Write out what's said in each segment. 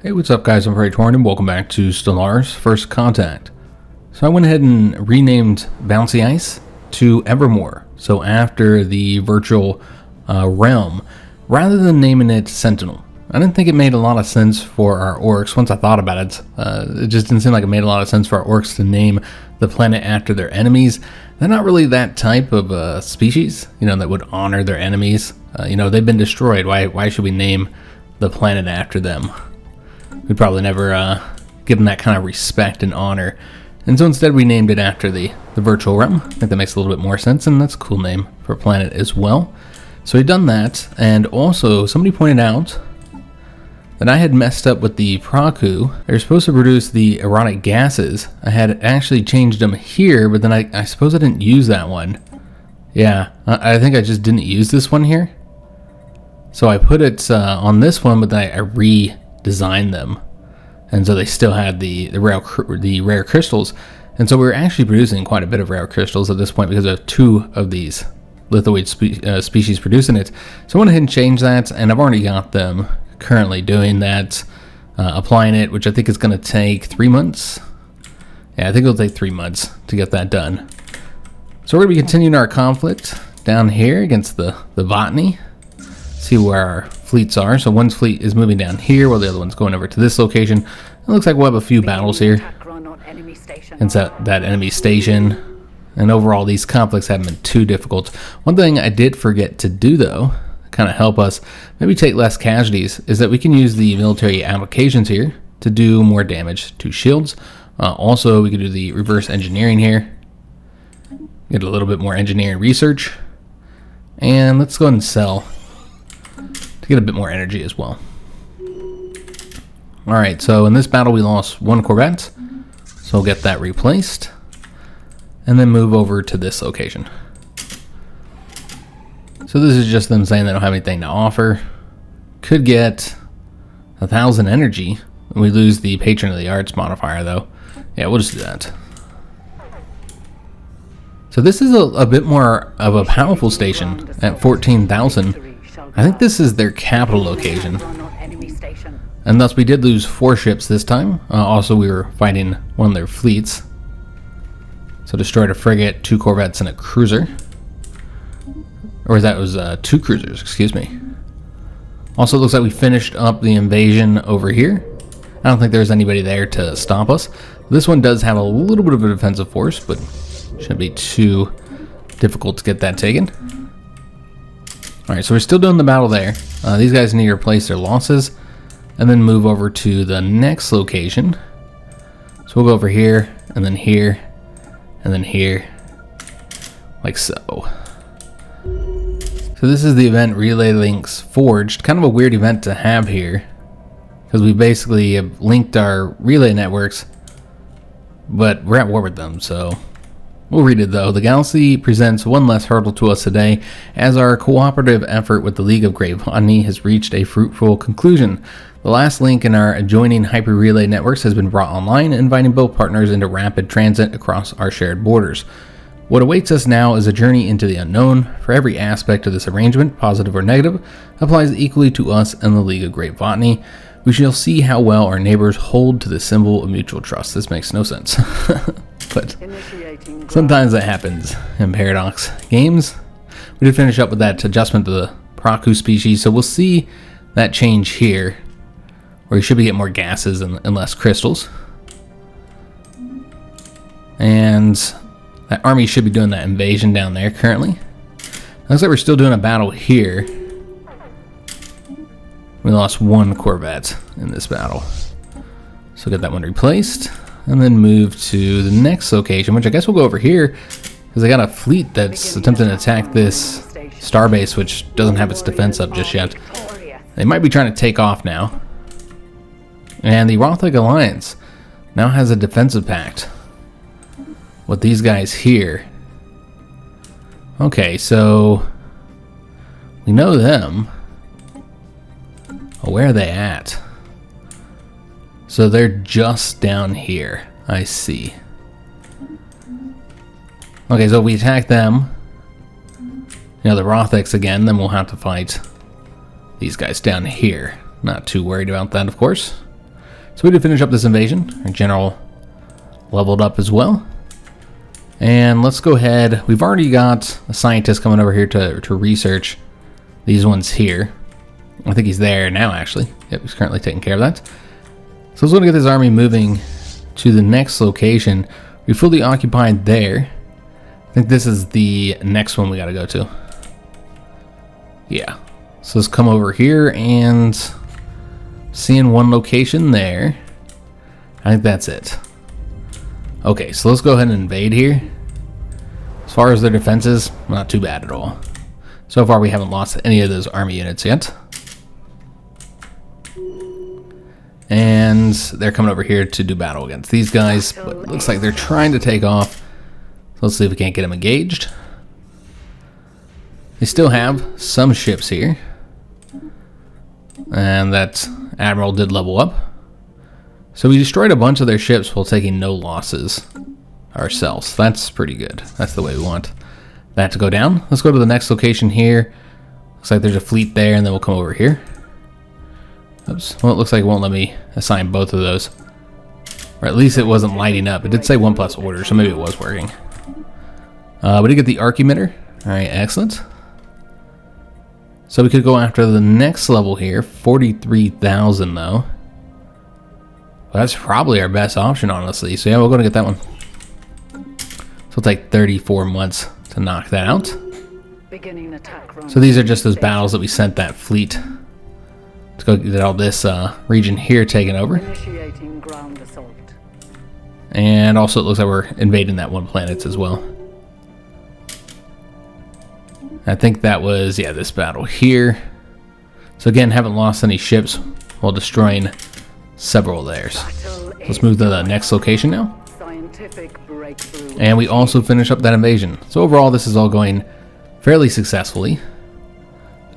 Hey, what's up guys, I'm Praetorian and welcome back to Stellaris First Contact. So I went ahead and renamed Bouncy Ice to Evermore. So after the virtual realm, rather than naming it Sentinel. I didn't think it made a lot of sense for our orcs. Once I thought about it, it just didn't seem like it made a lot of sense for our orcs to name the planet after their enemies. They're not really that type of species, that would honor their enemies. They've been destroyed. Why should we name the planet after them? We'd probably never give them that kind of respect and honor. And so instead we named it after the virtual realm. I think that makes a little bit more sense, and that's a cool name for a planet as well. So we've done that, and also somebody pointed out that I had messed up with the Praku. They're supposed to produce the erotic gases. I had actually changed them here, but then I suppose I didn't use that one. Yeah, I think I just didn't use this one here. So I put it on this one, but then I redesigned them. And so they still had the rare crystals. And so we were actually producing quite a bit of rare crystals at this point because of two of these lithoid species producing it. So I went ahead and changed that, and I've already got them currently doing that, applying it, which I think is going to take 3 months. Yeah, I think it'll take 3 months to get that done. So we're going to be continuing our conflict down here against the Botany. See where our fleets are. So one's fleet is moving down here while the other one's going over to this location. It looks like we'll have a few battles here against that enemy station. And overall, these conflicts haven't been too difficult. One thing I did forget to do, though, kind of help us maybe take less casualties, is that we can use the military applications here to do more damage to shields. Also, we can do the reverse engineering here, get a little bit more engineering research, and let's go ahead and sell to get a bit more energy as well. Alright, so in this battle we lost one Corvette, so we'll get that replaced and then move over to this location. So this is just them saying they don't have anything to offer. Could get 1,000 energy. We lose the Patron of the Arts modifier though. Yeah, we'll just do that. So this is a bit more of a powerful station at 14,000. I think this is their capital location. And thus we did lose 4 ships this time. Also we were fighting one of their fleets. So destroyed a frigate, 2 corvettes, and a cruiser. Or that was 2 cruisers, excuse me. Also, it looks like we finished up the invasion over here. I don't think there's anybody there to stop us. This one does have a little bit of a defensive force, but shouldn't be too difficult to get that taken. Alright, so we're still doing the battle there. These guys need to replace their losses and then move over to the next location. So we'll go over here, and then here, and then here, like so. So this is the event Relay Links Forged. Kind of a weird event to have here, because we basically have linked our relay networks, but we're at war with them, so we'll read it though. The galaxy presents one less hurdle to us today, as our cooperative effort with the League of Great Botany has reached a fruitful conclusion. The last link in our adjoining hyper-relay networks has been brought online, inviting both partners into rapid transit across our shared borders. What awaits us now is a journey into the unknown. For every aspect of this arrangement, positive or negative, applies equally to us and the League of Great Botany. We shall see how well our neighbors hold to the symbol of mutual trust. This makes no sense. But sometimes that happens in Paradox games. We did finish up with that adjustment to the Praku species, so we'll see that change here, where you should be getting more gases and less crystals. And that army should be doing that invasion down there currently. Looks like we're still doing a battle here. We lost 1 Corvette in this battle. So get that one replaced. And then move to the next location, which I guess we'll go over here, because they got a fleet that's attempting to attack this starbase, which doesn't have its defense up just yet. They might be trying to take off now. And the Rothic Alliance now has a defensive pact with these guys here. Okay, so we know them. Oh, where are they at? So they're just down here. I see. Okay, so if we attack them, the Rothics again, then we'll have to fight these guys down here. Not too worried about that, of course. So we did finish up this invasion. Our general leveled up as well. And let's go ahead. We've already got a scientist coming over here to research these ones here. I think he's there now, actually. Yep, he's currently taking care of that. So let's go to get this army moving to the next location. We fully occupied there. I think this is the next one we got to go to. Yeah. So let's come over here and seeing one location there. I think that's it. Okay, so let's go ahead and invade here. As far as their defenses, not too bad at all. So far we haven't lost any of those army units yet. And they're coming over here to do battle against these guys, but it looks like they're trying to take off. So let's see if we can't get them engaged. They still have some ships here. And that admiral did level up. So we destroyed a bunch of their ships while taking no losses ourselves. That's pretty good. That's the way we want that to go down. Let's go to the next location here. Looks like there's a fleet there, and then we'll come over here. Oops. Well, it looks like it won't let me assign both of those. Or at least it wasn't lighting up. It did say 1+ order, so maybe it was working. We did get the arc emitter. Alright, excellent. So we could go after the next level here. 43,000 though. Well, that's probably our best option, honestly. So yeah, we're going to get that one. So it'll take 34 months to knock that out. So these are just those battles that we sent that fleet to go get all this region here taken over. And also it looks like we're invading that one planet as well. I think that was, yeah, this battle here. So again, haven't lost any ships while destroying several of theirs. Let's move to the next location now. And we also finish up that invasion. So overall, this is all going fairly successfully.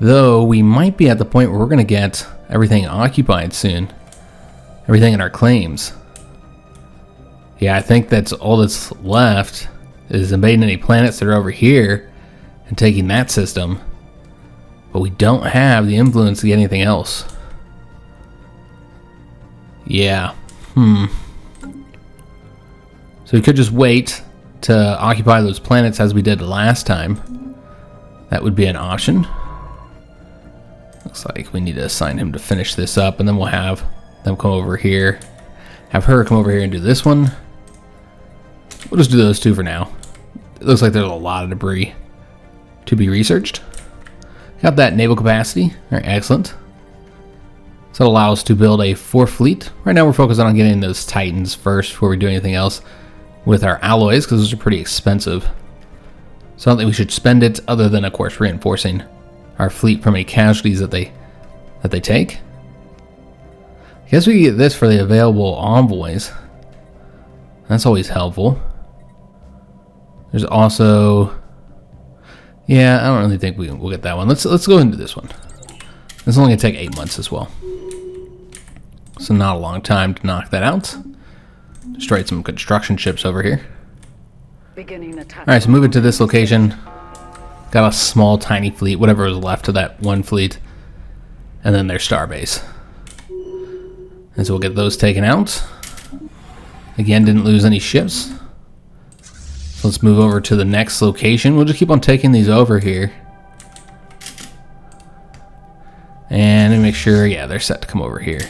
Though we might be at the point where we're going to get everything occupied soon. Everything in our claims. Yeah, I think that's all that's left is invading any planets that are over here and taking that system. But we don't have the influence to get anything else. Yeah. So we could just wait to occupy those planets as we did last time. That would be an option. Looks like we need to assign him to finish this up, and then we'll have them come over here. Have her come over here and do this one. We'll just do those two for now. It looks like there's a lot of debris to be researched. Got that naval capacity. Alright, excellent. So it'll allow us to build a 4th fleet. Right now we're focused on getting those Titans first before we do anything else with our alloys, because those are pretty expensive. So I don't think we should spend it, other than, of course, reinforcing our fleet from any casualties that they take. I guess we can get this for the available envoys. That's always helpful. There's also, yeah, I don't really think we'll get that one. Let's go ahead and do this one. It's only gonna take 8 months as well, so not a long time to knock that out. Destroyed some construction ships over here. Alright, so moving to this location. Got a small, tiny fleet, whatever was left of that one fleet. And then their starbase. And so we'll get those taken out. Again, didn't lose any ships. So let's move over to the next location. We'll just keep on taking these over here. And let me make sure, yeah, they're set to come over here.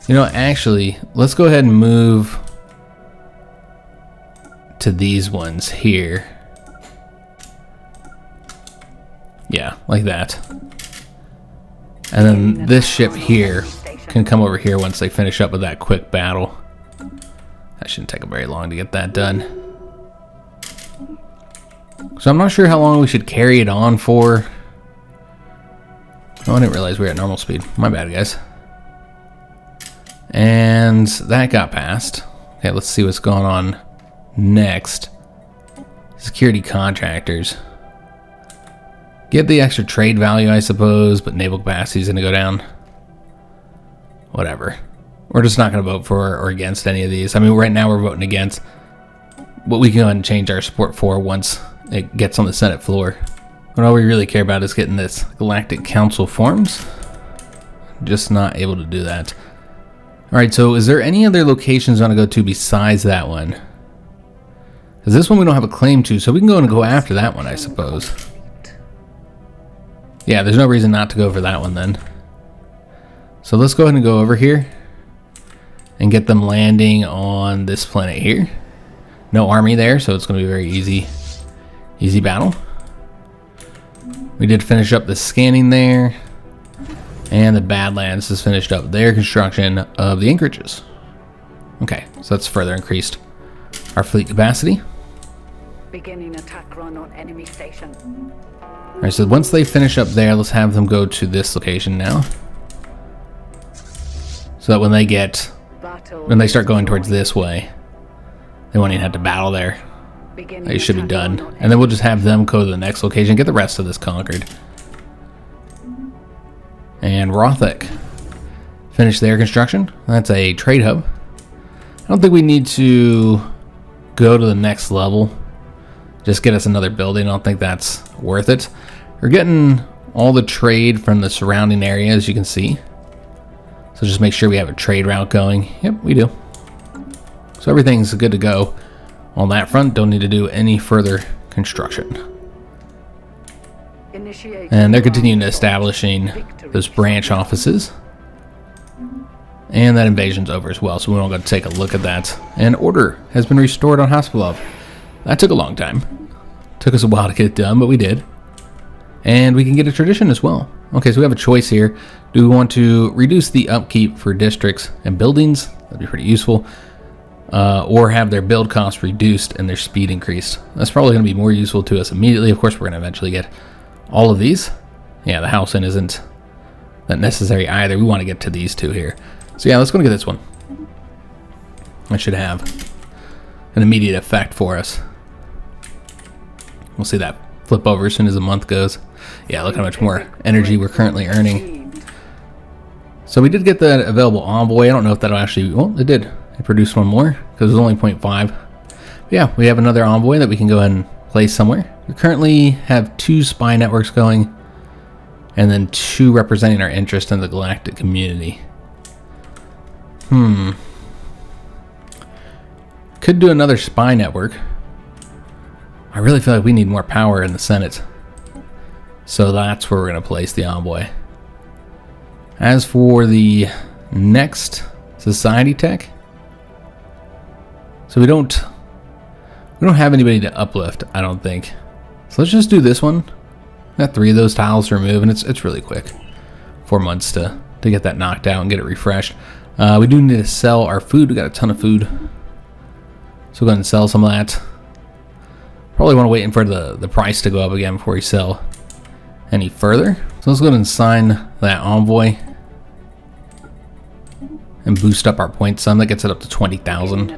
You know, actually, let's go ahead and move to these ones here. Yeah, like that. And then this ship here can come over here once they finish up with that quick battle. That shouldn't take them very long to get that done. So I'm not sure how long we should carry it on for. Oh, I didn't realize we were at normal speed. My bad, guys. And that got passed. Okay, let's see what's going on next. Security contractors. Get the extra trade value, I suppose, but naval capacity is going to go down. Whatever. We're just not going to vote for or against any of these. I mean, right now we're voting against. What we can go ahead and change our support for once it gets on the Senate floor. But all we really care about is getting this Galactic Council forms. Just not able to do that. Alright, so is there any other locations I want to go to besides that one? Because this one we don't have a claim to, so we can go after that one, I suppose. Yeah, there's no reason not to go for that one then. So let's go ahead and go over here and get them landing on this planet here. No army there, so it's going to be a very easy battle. We did finish up the scanning there. And the Badlands has finished up their construction of the anchorages. Okay, so that's further increased our fleet capacity. Beginning attack run on enemy station. Alright, so once they finish up there, let's have them go to this location now. So that when they start going towards this way, they won't even have to battle there. They should be done. And then we'll just have them go to the next location, get the rest of this conquered. And Rothek finished their construction. That's a trade hub. I don't think we need to go to the next level. Just get us another building. I don't think that's worth it. We're getting all the trade from the surrounding area, as you can see. So just make sure we have a trade route going. Yep, we do. So everything's good to go on that front. Don't need to do any further construction. And they're continuing to establishing those branch offices. And that invasion's over as well, so we don't got to take a look at that. And order has been restored on Haspelov. That took a long time. Took us a while to get it done, but we did. And we can get a tradition as well. Okay, so we have a choice here. Do we want to reduce the upkeep for districts and buildings? That'd be pretty useful. Or have their build cost reduced and their speed increased. That's probably going to be more useful to us immediately. Of course, we're going to eventually get all of these. Yeah, the housing isn't that necessary either. We want to get to these two here. So yeah, let's go and get this one. That should have an immediate effect for us. We'll see that flip over as soon as the month goes. Yeah, look how much more energy we're currently earning. So we did get the available envoy. I don't know if that'll actually... Well, it did. It produced one more because it was only 0.5. But yeah, we have another envoy that we can go ahead and place somewhere. We currently have 2 spy networks going, and then 2 representing our interest in the galactic community. Could do another spy network. I really feel like we need more power in the Senate. So that's where we're going to place the envoy. As for the next society tech, so we don't have anybody to uplift, I don't think. So let's just do this one. Got 3 of those tiles to remove, and it's really quick. 4 months to get that knocked out and get it refreshed. We do need to sell our food. We got a ton of food. So we'll go ahead and sell some of that. Probably want to wait for the price to go up again before we sell any further. So let's go ahead and sign that envoy. And boost up our points some. That gets it up to 20,000.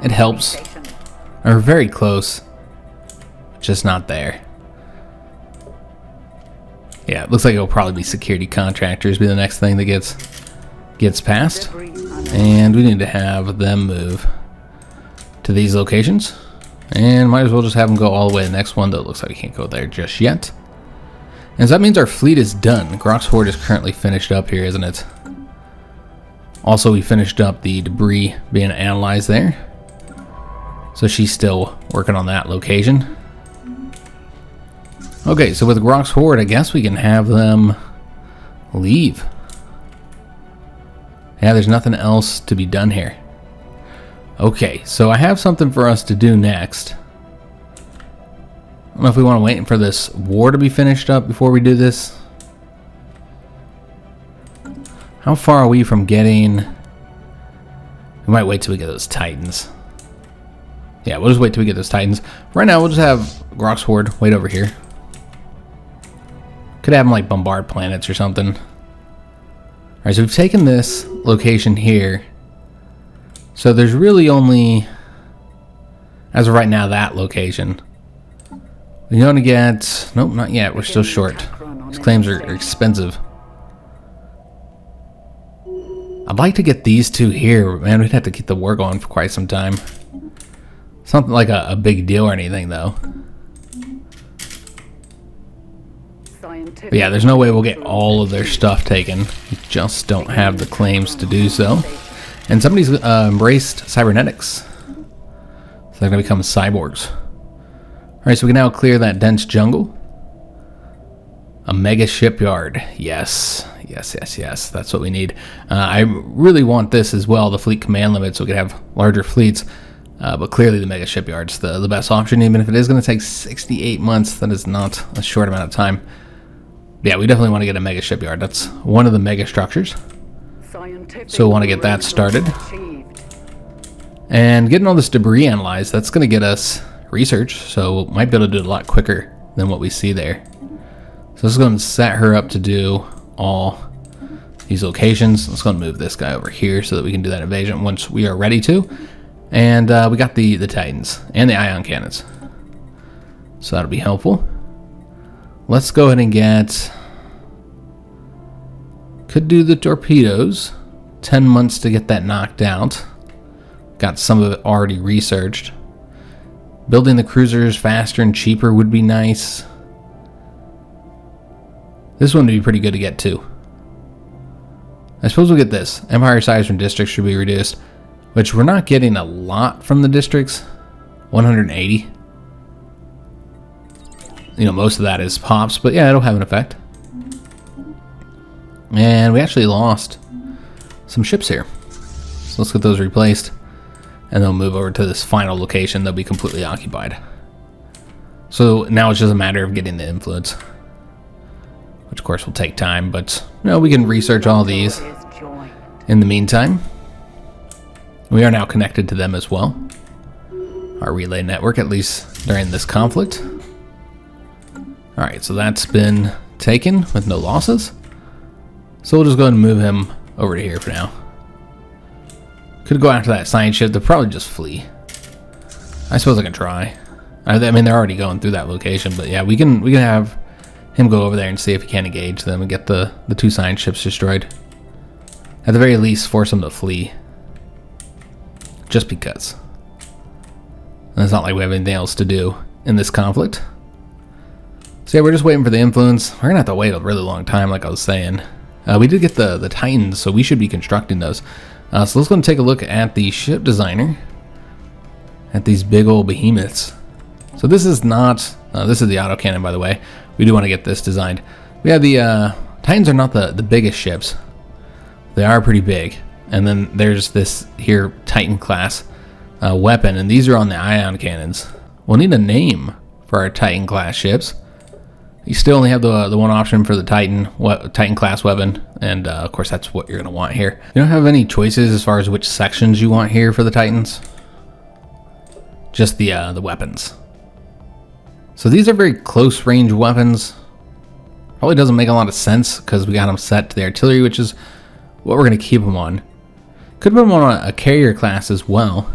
It helps. We're very close. Just not there. Yeah, it looks like it'll probably be security contractors be the next thing that gets passed. And we need to have them move to these locations. And might as well just have them go all the way to the next one, though it looks like we can't go there just yet. And so that means our fleet is done. Grok's Horde is currently finished up here, isn't it? Also, we finished up the debris being analyzed there. So she's still working on that location. Okay, so with Grok's Horde, I guess we can have them leave. Yeah, there's nothing else to be done here. Okay, so I have something for us to do next. I don't know if we want to wait for this war to be finished up before we do this. How far are we from getting... We might wait till we get those Titans. Yeah, we'll just wait till we get those Titans. Right now, we'll just have Grok's Horde wait over here. Could have them like bombard planets or something. Alright, so we've taken this location here. So there's really only, as of right now, that location. We're going to get... Nope, not yet. We're still short. These claims are expensive. I'd like to get these 2 here. Man, we'd have to keep the war going for quite some time. Something like a big deal or anything, though. But yeah, there's no way we'll get all of their stuff taken. We just don't have the claims to do so. And somebody's embraced cybernetics. So they're going to become cyborgs. Alright, so we can now clear that dense jungle. A mega shipyard. Yes. That's what we need. I really want this as well, the fleet command limit, so we can have larger fleets. But clearly the mega shipyard's the best option, even if it is going to take 68 months. That is not a short amount of time. Yeah, we definitely want to get a mega shipyard. That's one of the mega structures. So we want to get that started. And getting all this debris analyzed, that's going to get us research. So we might be able to do it a lot quicker than what we see there. So let's go and set her up to do all these locations. Let's go and move this guy over here so that we can do that invasion once we are ready to. And we got the Titans and the ion cannons. So that'll be helpful. Let's go ahead and get... Could do the torpedoes. 10 months to get that knocked out. Got some of it already researched. Building the cruisers faster and cheaper would be nice. This one would be pretty good to get too. I suppose we'll get this. Empire size from districts should be reduced. Which we're not getting a lot from the districts. 180. You know, most of that is pops, but yeah, it'll have an effect. And we actually lost some ships here. So let's get those replaced. And then we'll move over to this final location that'll be completely occupied. So now it's just a matter of getting the influence. Which of course will take time, but you know, we can research all these in the meantime. We are now connected to them as well. Our relay network, at least during this conflict. Alright, so that's been taken with no losses. So we'll just go ahead and move him over to here for now. Could go after that science ship. They'll probably just flee. I suppose I can try. I mean, they're already going through that location, but yeah, we can have him go over there and see if he can engage them and get the two science ships destroyed. At the very least, force them to flee. Just because. And it's not like we have anything else to do in this conflict. So yeah, we're just waiting for the influence. We're gonna have to wait a really long time, like I was saying. We did get the Titans, so we should be constructing those. So let's go and take a look at the ship designer. At these big old behemoths. So this is not... this is the autocannon, by the way. We do want to get this designed. We have the... Titans are not the biggest ships. They are pretty big. And then there's this here Titan class weapon, and these are on the ion cannons. We'll need a name for our Titan class ships. You still only have the one option for the Titan class weapon, and of course that's what you're going to want here. You don't have any choices as far as which sections you want here for the Titans. Just the weapons. So these are very close range weapons. Probably doesn't make a lot of sense because we got them set to the artillery, which is what we're going to keep them on. Could put them on a carrier class as well.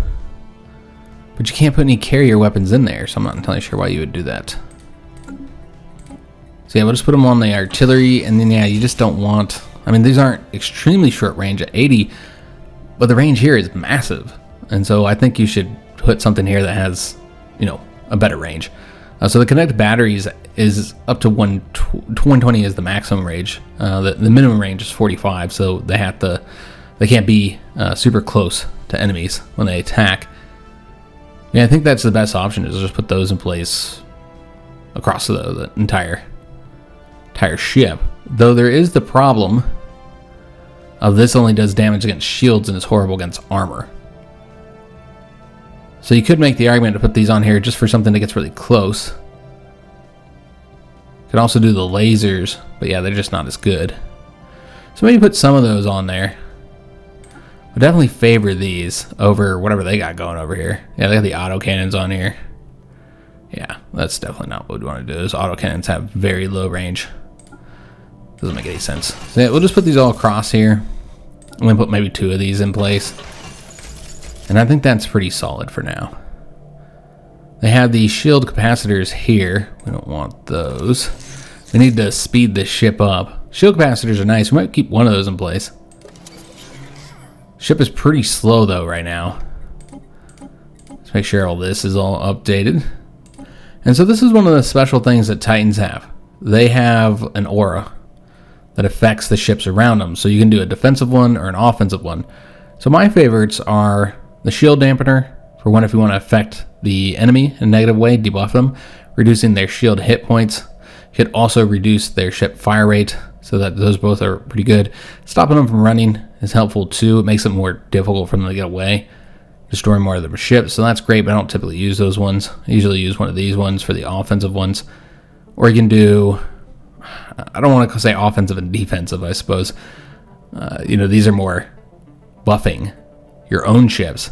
But you can't put any carrier weapons in there, so I'm not entirely sure why you would do that. So yeah, we'll just put them on the artillery, and then yeah, you just don't want... I mean, these aren't extremely short range at 80, but the range here is massive. And so I think you should put something here that has, you know, a better range. So the connect batteries is up to 120 is the maximum range. The minimum range is 45, so they can't be super close to enemies when they attack. Yeah, I think that's the best option, is just put those in place across the entire ship. Though there is the problem of this only does damage against shields and is horrible against armor. So you could make the argument to put these on here just for something that gets really close. Could also do the lasers, but yeah, they're just not as good. So maybe put some of those on there. But definitely favor these over whatever they got going over here. Yeah, they got the autocannons on here. Yeah, that's definitely not what we want to do. Those autocannons have very low range. Doesn't make any sense. So yeah, we'll just put these all across here. I'm going to put maybe 2 of these in place. And I think that's pretty solid for now. They have the shield capacitors here. We don't want those. We need to speed this ship up. Shield capacitors are nice. We might keep one of those in place. Ship is pretty slow though right now. Let's make sure all this is all updated. And so this is one of the special things that Titans have. They have an aura that affects the ships around them. So you can do a defensive one or an offensive one. So my favorites are the shield dampener, for one if you want to affect the enemy in a negative way, debuff them, reducing their shield hit points. You could also reduce their ship fire rate, so that those both are pretty good. Stopping them from running is helpful too. It makes it more difficult for them to get away, destroy more of their ships, so that's great, but I don't typically use those ones. I usually use one of these ones for the offensive ones. Or you can do, I don't want to say offensive and defensive, I suppose. These are more buffing your own ships.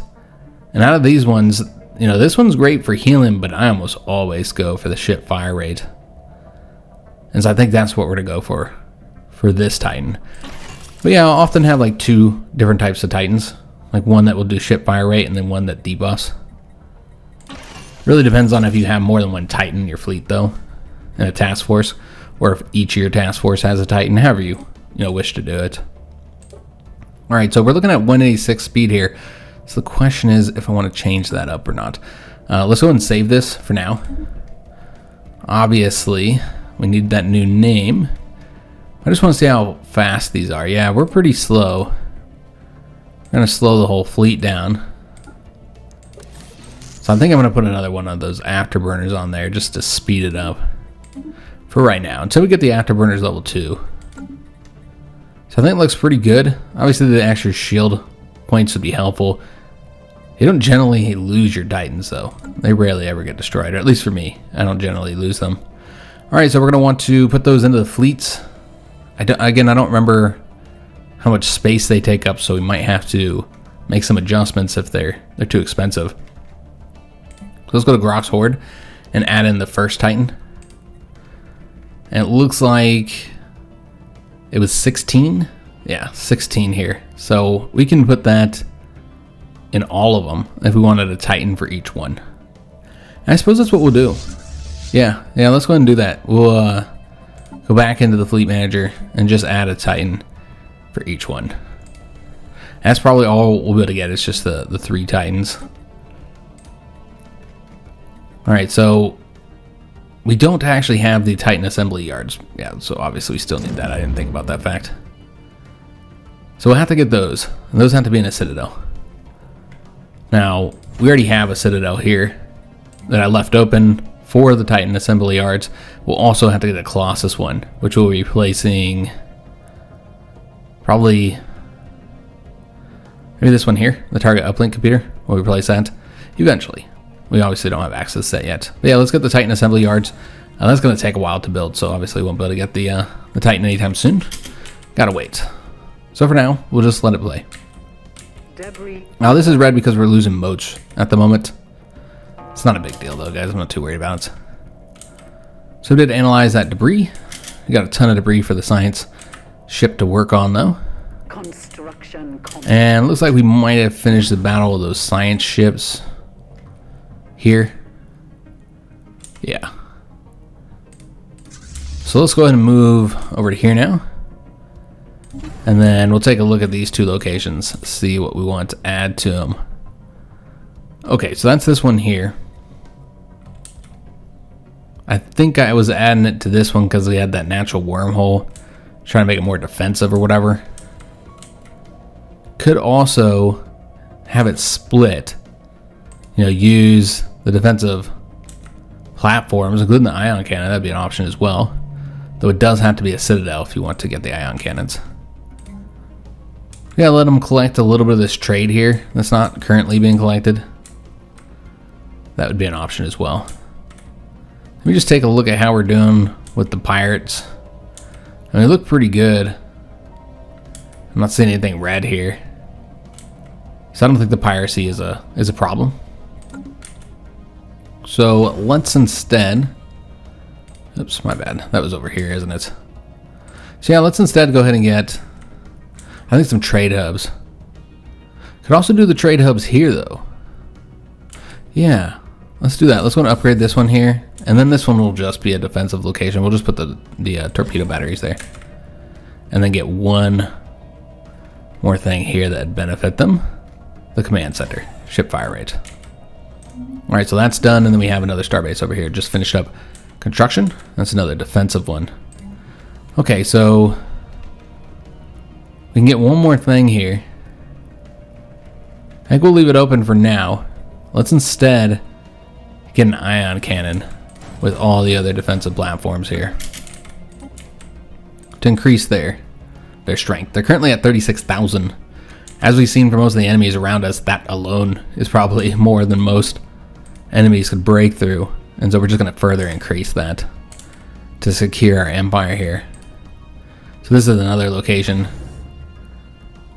And out of these ones, this one's great for healing, but I almost always go for the ship fire rate. And so I think that's what we're going to go for this Titan. But yeah, I'll often have like 2 different types of Titans. Like one that will do ship fire rate and then one that debuffs. Really depends on if you have more than one Titan in your fleet though, in a task force, or if each of your task force has a Titan, however you wish to do it. Alright, so we're looking at 186 speed here. So the question is if I want to change that up or not. Let's go ahead and save this for now. Obviously, we need that new name. I just want to see how fast these are. Yeah, we're pretty slow. I'm going to slow the whole fleet down. So I think I'm going to put another one of those afterburners on there just to speed it up. For right now, until we get the afterburners level 2. So I think it looks pretty good. Obviously the extra shield points would be helpful. You don't generally lose your Titans though. They rarely ever get destroyed, or at least for me. I don't generally lose them. Alright, so we're going to want to put those into the fleets. I don't remember how much space they take up, so we might have to make some adjustments if they're too expensive. So let's go to Grok's Horde and add in the first Titan. And it looks like it was 16. Yeah, 16 here. So we can put that in all of them if we wanted a Titan for each one. And I suppose that's what we'll do. Yeah, let's go ahead and do that. We'll go back into the fleet manager and just add a Titan for each one. And that's probably all we'll be able to get. It's just the 3 Titans. Alright, so we don't actually have the Titan assembly yards. Yeah, so obviously we still need that. I didn't think about that fact. So we'll have to get those. And those have to be in a citadel. Now, we already have a citadel here that I left open for the Titan assembly yards. We'll also have to get a Colossus one, which will be replacing probably maybe this one here, the target uplink computer. We'll replace that eventually. We obviously don't have access to that yet. But yeah, let's get the Titan assembly yards. That's going to take a while to build, so obviously we won't be able to get the Titan anytime soon. Gotta wait. So for now, we'll just let it play. Now this is red because we're losing moats at the moment. It's not a big deal though, guys. I'm not too worried about it. So we did analyze that debris. We got a ton of debris for the science ship to work on though. And it looks like we might have finished the battle of those science ships here. Yeah. So let's go ahead and move over to here now. And then we'll take a look at these 2 locations, see what we want to add to them. Okay, so that's this one here. I think I was adding it to this one because we had that natural wormhole, trying to make it more defensive or whatever. Could also have it split, use the defensive platforms, including the ion cannon. That'd be an option as well. Though it does have to be a citadel if you want to get the ion cannons. We gotta let them collect a little bit of this trade here that's not currently being collected. That would be an option as well. Let me just take a look at how we're doing with the pirates. I mean, they look pretty good. I'm not seeing anything red here. So I don't think the piracy is a problem. So let's instead... Oops, my bad. That was over here, isn't it? So yeah, let's instead go ahead and get, I think, some trade hubs. Could also do the trade hubs here, though. Yeah, let's do that. Let's go and upgrade this one here. And then this one will just be a defensive location. We'll just put the torpedo batteries there. And then get one more thing here that'd benefit them. The command center. Ship fire rate. Alright, so that's done. And then we have another starbase over here. Just finished up construction. That's another defensive one. Okay, so we can get one more thing here. I think we'll leave it open for now. Let's instead get an ion cannon with all the other defensive platforms here to increase their strength. They're currently at 36,000. As we've seen for most of the enemies around us, that alone is probably more than most enemies could break through. And so we're just going to further increase that to secure our empire here. So this is another location.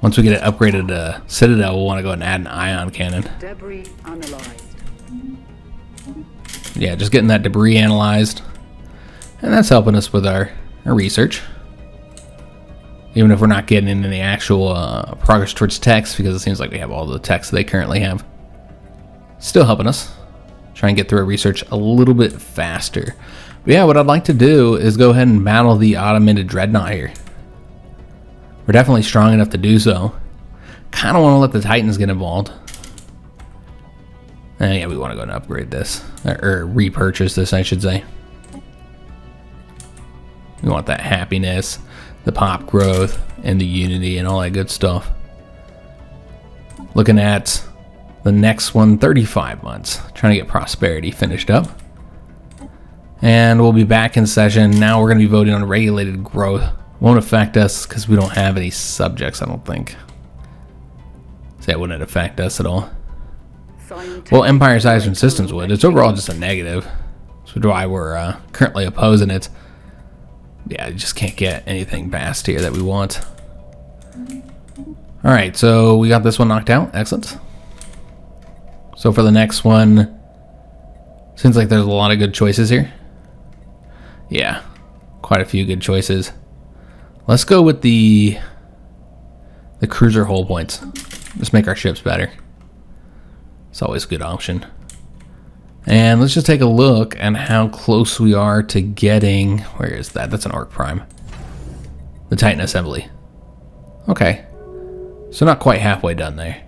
Once we get it upgraded to Citadel, we'll want to go and add an ion cannon. Debris analyzed. Yeah, just getting that debris analyzed. And that's helping us with our research. Even if we're not getting into the actual progress towards text, because it seems like we have all the text they currently have. Still helping us. Try and get through our research a little bit faster. But yeah, what I'd like to do is go ahead and battle the automated Dreadnought here. We're definitely strong enough to do so. Kind of want to let the Titans get involved. And yeah, we want to go and upgrade this. Or repurchase this, I should say. We want that happiness, the pop growth, and the unity, and all that good stuff. Looking at the next one, 35 months. Trying to get prosperity finished up. And we'll be back in session. Now we're going to be voting on regulated growth. Won't affect us because we don't have any subjects, I don't think. So that wouldn't affect us at all. Well, empire size and systems would. It's overall just a negative. So why we're currently opposing it. Yeah, you just can't get anything past here that we want. Alright, so we got this one knocked out. Excellent. So for the next one, seems like there's a lot of good choices here. Yeah, quite a few good choices. Let's go with the cruiser hull points. Just make our ships better. It's always a good option. And let's just take a look at how close we are to getting... Where is that? That's an Orc Prime. The Titan Assembly. Okay. So not quite halfway done there.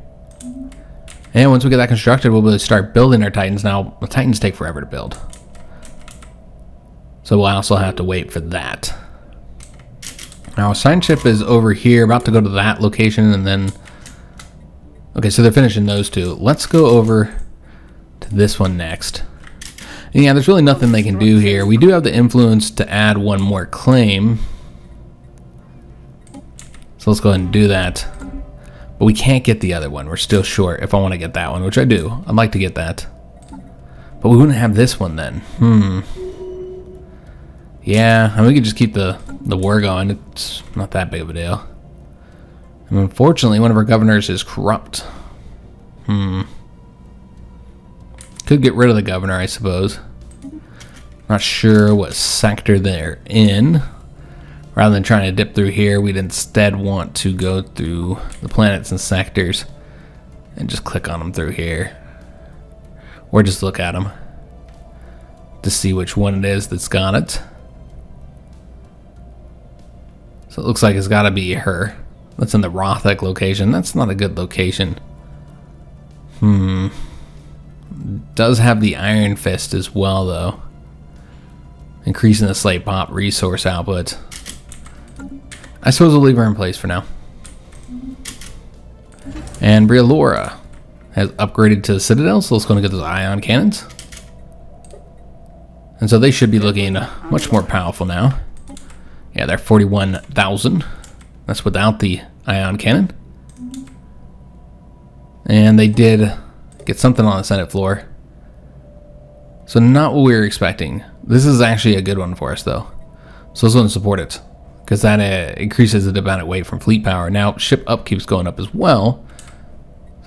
And once we get that constructed, we'll be able to start building our Titans. Now, the Titans take forever to build. So we'll also have to wait for that. Now, science ship is over here, about to go to that location, and then... Okay, so they're finishing those two. Let's go over to this one next. And yeah, there's really nothing they can do here. We do have the influence to add one more claim. So let's go ahead and do that. But we can't get the other one. We're still short if I want to get that one, which I do. I'd like to get that. But we wouldn't have this one then. Yeah, and we could just keep the war going. It's not that big of a deal. And unfortunately, one of our governors is corrupt. Could get rid of the governor, I suppose. Not sure what sector they're in. Rather than trying to dip through here, we'd instead want to go through the planets and sectors and just click on them through here. Or just look at them to see which one it is that's got it. So it looks like it's got to be her. That's in the Rothek location. That's not a good location. Does have the Iron Fist as well, though. Increasing the slate pop resource output. I suppose we'll leave her in place for now. And Brialora has upgraded to Citadel, so let's go and get those ion cannons. And so they should be looking much more powerful now. Yeah, they're 41,000. That's without the ion cannon. And they did get something on the Senate floor. So not what we were expecting. This is actually a good one for us, though. So let's go and support it. Because that increases the diplomatic weight from fleet power. Now, ship up keeps going up as well.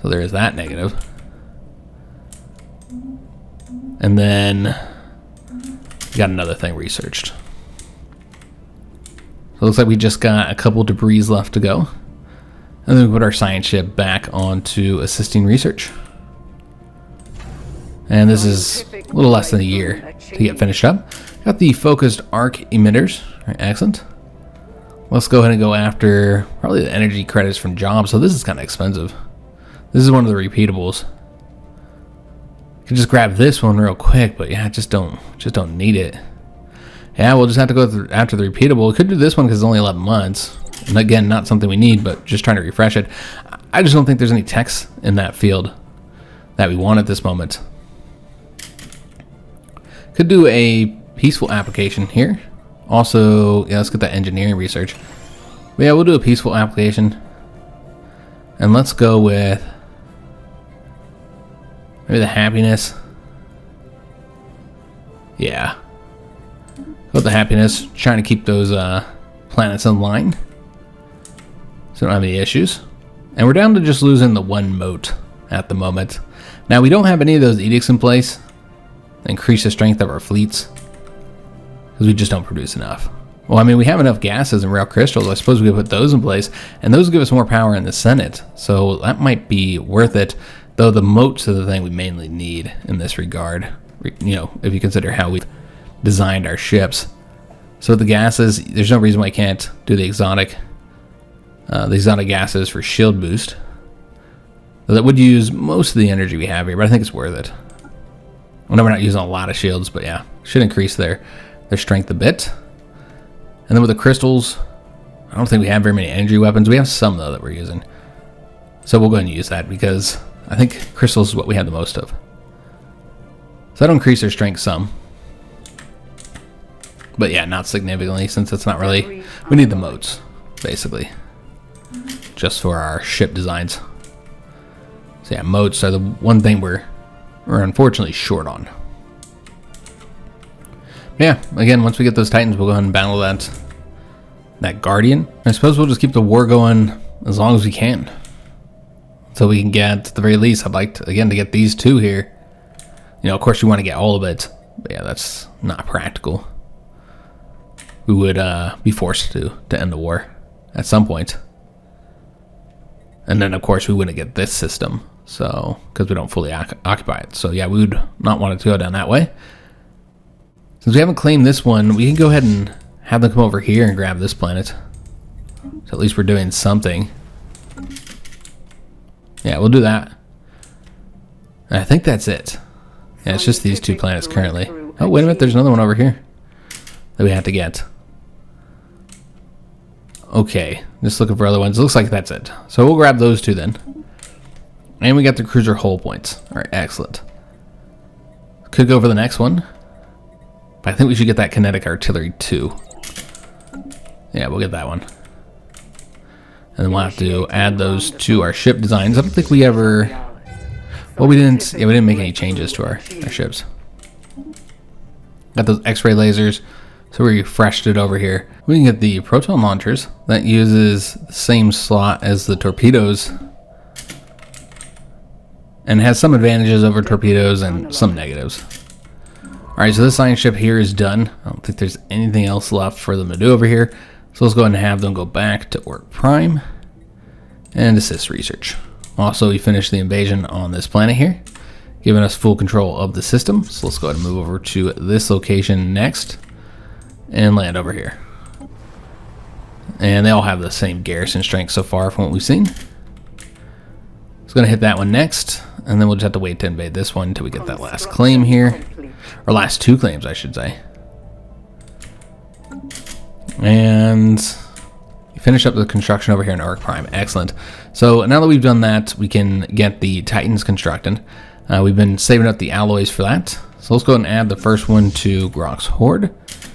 So there is that negative. And then we got another thing researched. So it looks like we just got a couple debris left to go. And then we put our science ship back onto assisting research. And this is a little less than a year to get finished up. Got the focused arc emitters. All right, excellent. Let's go ahead and go after probably the energy credits from jobs. So this is kind of expensive. This is one of the repeatables. You can just grab this one real quick, but yeah, just don't need it. Yeah, we'll just have to go through after the repeatable. We could do this one because it's only 11 months. And again, not something we need, but just trying to refresh it. I just don't think there's any techs in that field that we want at this moment. Could do a peaceful application here. Also, yeah, let's get that engineering research. But yeah, we'll do a peaceful application. And let's go with maybe the happiness. Yeah. Go with the happiness. Trying to keep those planets in line, so we don't have any issues. And we're down to just losing the one moat at the moment. Now, we don't have any of those edicts in place to increase the strength of our fleets, because we just don't produce enough. Well, I mean, we have enough gases and rare crystals. I suppose we could put those in place, and those give us more power in the Senate, so that might be worth it. Though the moats are the thing we mainly need in this regard, you know, if you consider how we've designed our ships. So with the gases, there's no reason why I can't do the exotic gases for shield boost. So that would use most of the energy we have here, but I think it's worth it. I know we're not using a lot of shields, but yeah, should increase their strength a bit. And then with the crystals, I don't think we have very many energy weapons. We have some, though, that we're using. So we'll go ahead and use that, because I think crystals is what we have the most of. So that'll increase their strength some. But yeah, not significantly, since it's not really... We need the moats, basically, just for our ship designs. So yeah, moats are the one thing we're unfortunately short on. Yeah, again, once we get those Titans, we'll go ahead and battle that Guardian. I suppose we'll just keep the war going as long as we can, so we can get, at the very least, I'd like to, again, to get these two here. You know, of course, you want to get all of it, but yeah, that's not practical. We would be forced to end the war at some point. And then, of course, we wouldn't get this system, so, because we don't fully occupy it. So yeah, we would not want it to go down that way. Since we haven't claimed this one, we can go ahead and have them come over here and grab this planet. So at least we're doing something. Yeah, we'll do that. And I think that's it. Yeah, it's just these two planets currently. Oh, wait a minute, there's another one over here that we have to get. Okay, just looking for other ones. Looks like that's it. So we'll grab those two then. And we got the cruiser hull points. Alright, excellent. Could go for the next one. But I think we should get that kinetic artillery too. Yeah, we'll get that one. And then we'll have to add those to our ship designs. I don't think we ever... Well, we didn't make any changes to our ships. Got those X-ray lasers. So we refreshed it over here. We can get the proton launchers. That uses the same slot as the torpedoes. And has some advantages over torpedoes and some negatives. Alright, so this science ship here is done. I don't think there's anything else left for them to do over here. So let's go ahead and have them go back to Orc Prime and assist research. Also, we finished the invasion on this planet here, giving us full control of the system. So let's go ahead and move over to this location next and land over here. And they all have the same garrison strength so far from what we've seen. It's going to hit that one next, and then we'll just have to wait to invade this one until we get that last claim here. Or last two claims, I should say. And finish up the construction over here in Orc Prime. Excellent. So now that we've done that, we can get the Titans constructed. We've been saving up the alloys for that. So let's go ahead and add the first one to Grok's Horde.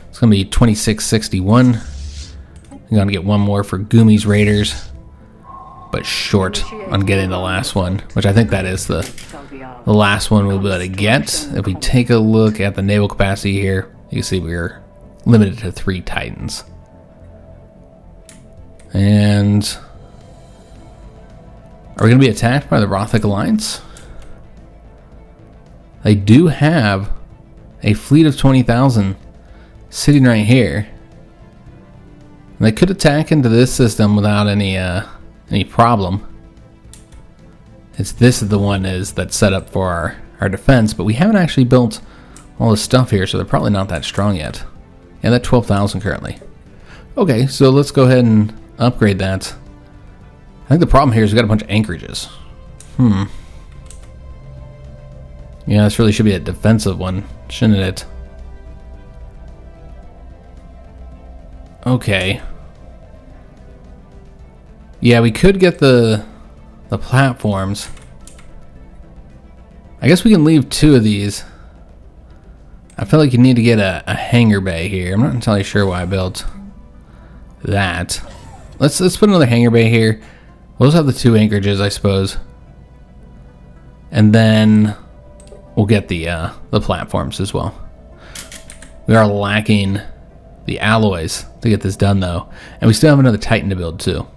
It's going to be 2661. We're going to get one more for Gumi's Raiders, but short on getting the last one, which I think that is the last one we'll be able to get. If we take a look at the naval capacity here, you can see we're limited to 3 Titans. And are we going to be attacked by the Rothic Alliance? They do have a fleet of 20,000 sitting right here. And they could attack into this system without any problem. It's this is the one that's set up for our defense, but we haven't actually built all this stuff here, so they're probably not that strong yet. Yeah, that's 12,000 currently. Okay, so let's go ahead and upgrade that. I think the problem here is we've got a bunch of anchorages. Yeah, this really should be a defensive one, shouldn't it? Okay. Yeah, we could get the the platforms. I guess we can leave 2 of these. I feel like you need to get a hangar bay here. I'm not entirely sure why I built that. Let's put another hangar bay here. We'll just have the 2 anchorages, I suppose. And then we'll get the platforms as well. We are lacking the alloys to get this done, though. And we still have another Titan to build, too.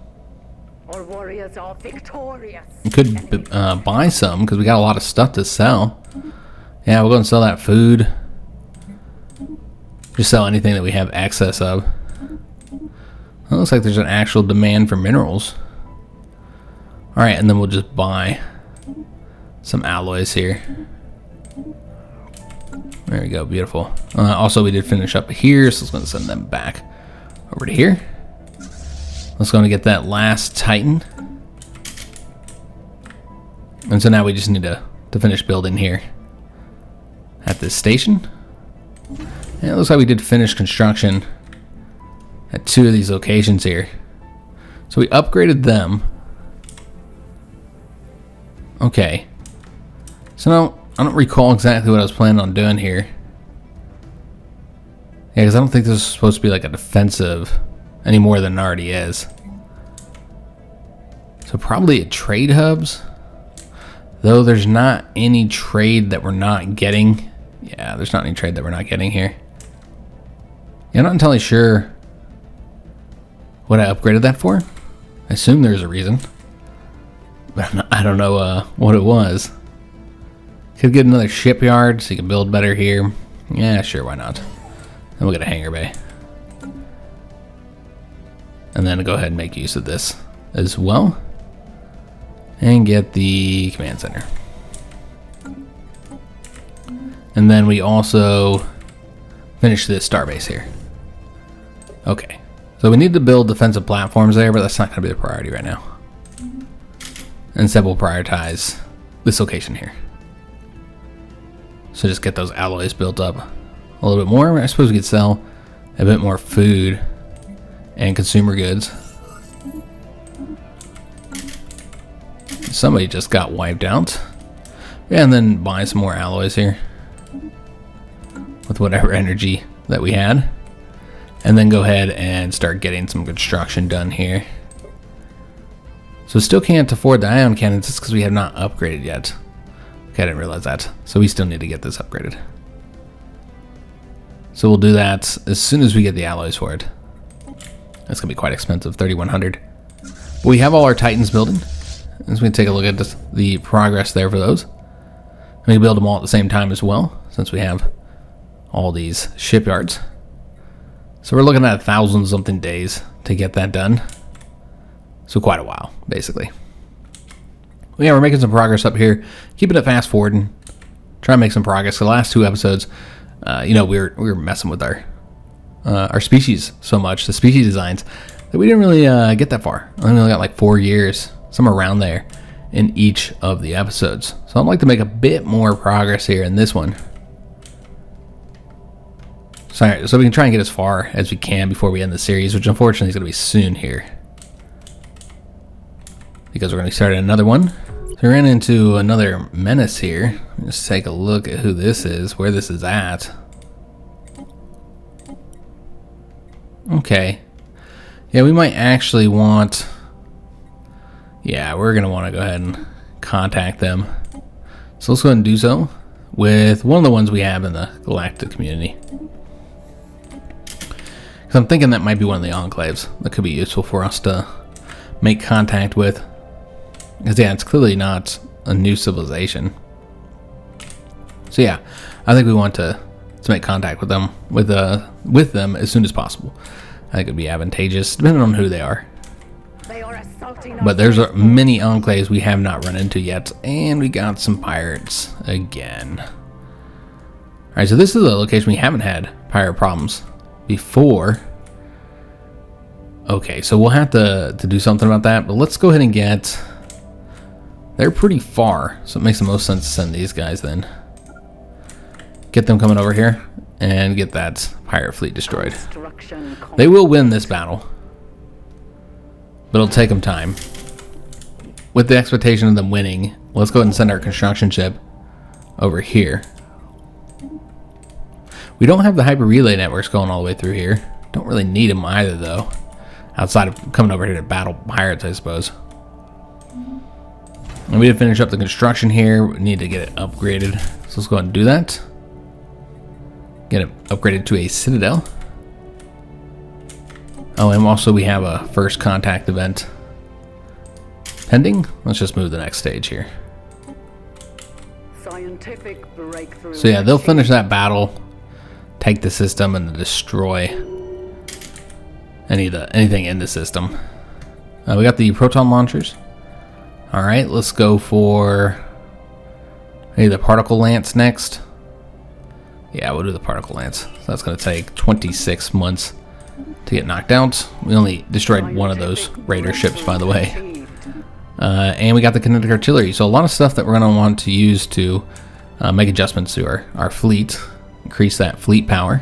Our warriors are victorious. We could buy some, because we got a lot of stuff to sell. Yeah, we'll go and sell that food. Just sell anything that we have excess of. It looks like there's an actual demand for minerals. Alright, and then we'll just buy some alloys here. There we go, beautiful. Also, we did finish up here, so let's go and send them back over to here. Let's go and get that last Titan. And so now we just need to finish building here at this station. And it looks like we did finish construction at 2 of these locations here. So we upgraded them. Okay. So now, I don't recall exactly what I was planning on doing here. Yeah, because I don't think this is supposed to be like a defensive any more than it already is. So probably at trade hubs. Though there's not any trade that we're not getting. Yeah, there's not any trade that we're not getting here. Yeah, I'm not entirely sure what I upgraded that for. I assume there's a reason. But I don't know what it was. Could get another shipyard so you can build better here. Yeah, sure, why not? And we'll get a hangar bay. And then go ahead and make use of this as well. And get the command center. And then we also finish this starbase here. Okay. So we need to build defensive platforms there, but that's not going to be the priority right now. Instead, we'll prioritize this location here. So just get those alloys built up a little bit more. I suppose we could sell a bit more food and consumer goods. Somebody just got wiped out. Yeah, and then buy some more alloys here with whatever energy that we had. And then go ahead and start getting some construction done here. So still can't afford the ion cannons just because we have not upgraded yet. Okay, I didn't realize that. So we still need to get this upgraded. So we'll do that as soon as we get the alloys for it. That's going to be quite expensive, 3,100. But we have all our Titans building. So we can take a look at the progress there for those. We can build them all at the same time as well, since we have all these shipyards. So we're looking at 1,000 something days to get that done. So quite a while, basically. Well, yeah, we're making some progress up here. Keeping it fast forwarding. Trying to make some progress. The last 2 episodes, we were messing with our species so much, the species designs, that we didn't really get that far. I only got like 4 years, somewhere around there, in each of the episodes. So I'd like to make a bit more progress here in this one. So we can try and get as far as we can before we end the series, which unfortunately is going to be soon here. Because we're going to be starting another one. So we ran into another menace here. Let's take a look at who this is, where this is at. Okay. Yeah, we might actually want... Yeah, we're going to want to go ahead and contact them. So let's go ahead and do so with one of the ones we have in the galactic community. Because I'm thinking that might be one of the enclaves that could be useful for us to make contact with. Because yeah, it's clearly not a new civilization. So yeah, I think we want to make contact with them as soon as possible. I think it'd be advantageous, depending on who they are. But there's many enclaves we have not run into yet, and we got some pirates again. All right, so this is a location we haven't had pirate problems before. Okay, so we'll have to do something about that, but let's go ahead and get... They're pretty far, so it makes the most sense to send these guys then. Get them coming over here and get that pirate fleet destroyed. They will win this battle, but it'll take them time. with the expectation of them winning, let's go ahead and send our construction ship over here. We don't have the hyper relay networks going all the way through here. Don't really need them either, though. Outside of coming over here to battle pirates, I suppose. And we did finish up the construction here. We need to get it upgraded. So let's go ahead and do that. Get it upgraded to a citadel. Oh, and also we have a first contact event pending. Let's just move to the next stage here. Scientific breakthrough. So yeah, they'll finish that battle, take the system, and destroy anything in the system. We got the proton launchers. All right, let's go for maybe the particle lance next. Yeah, we'll do the particle lance. So that's going to take 26 months to get knocked out. We only destroyed one of those raider ships, by the way. And we got the kinetic artillery. So a lot of stuff that we're going to want to use to make adjustments to our fleet. Increase that fleet power.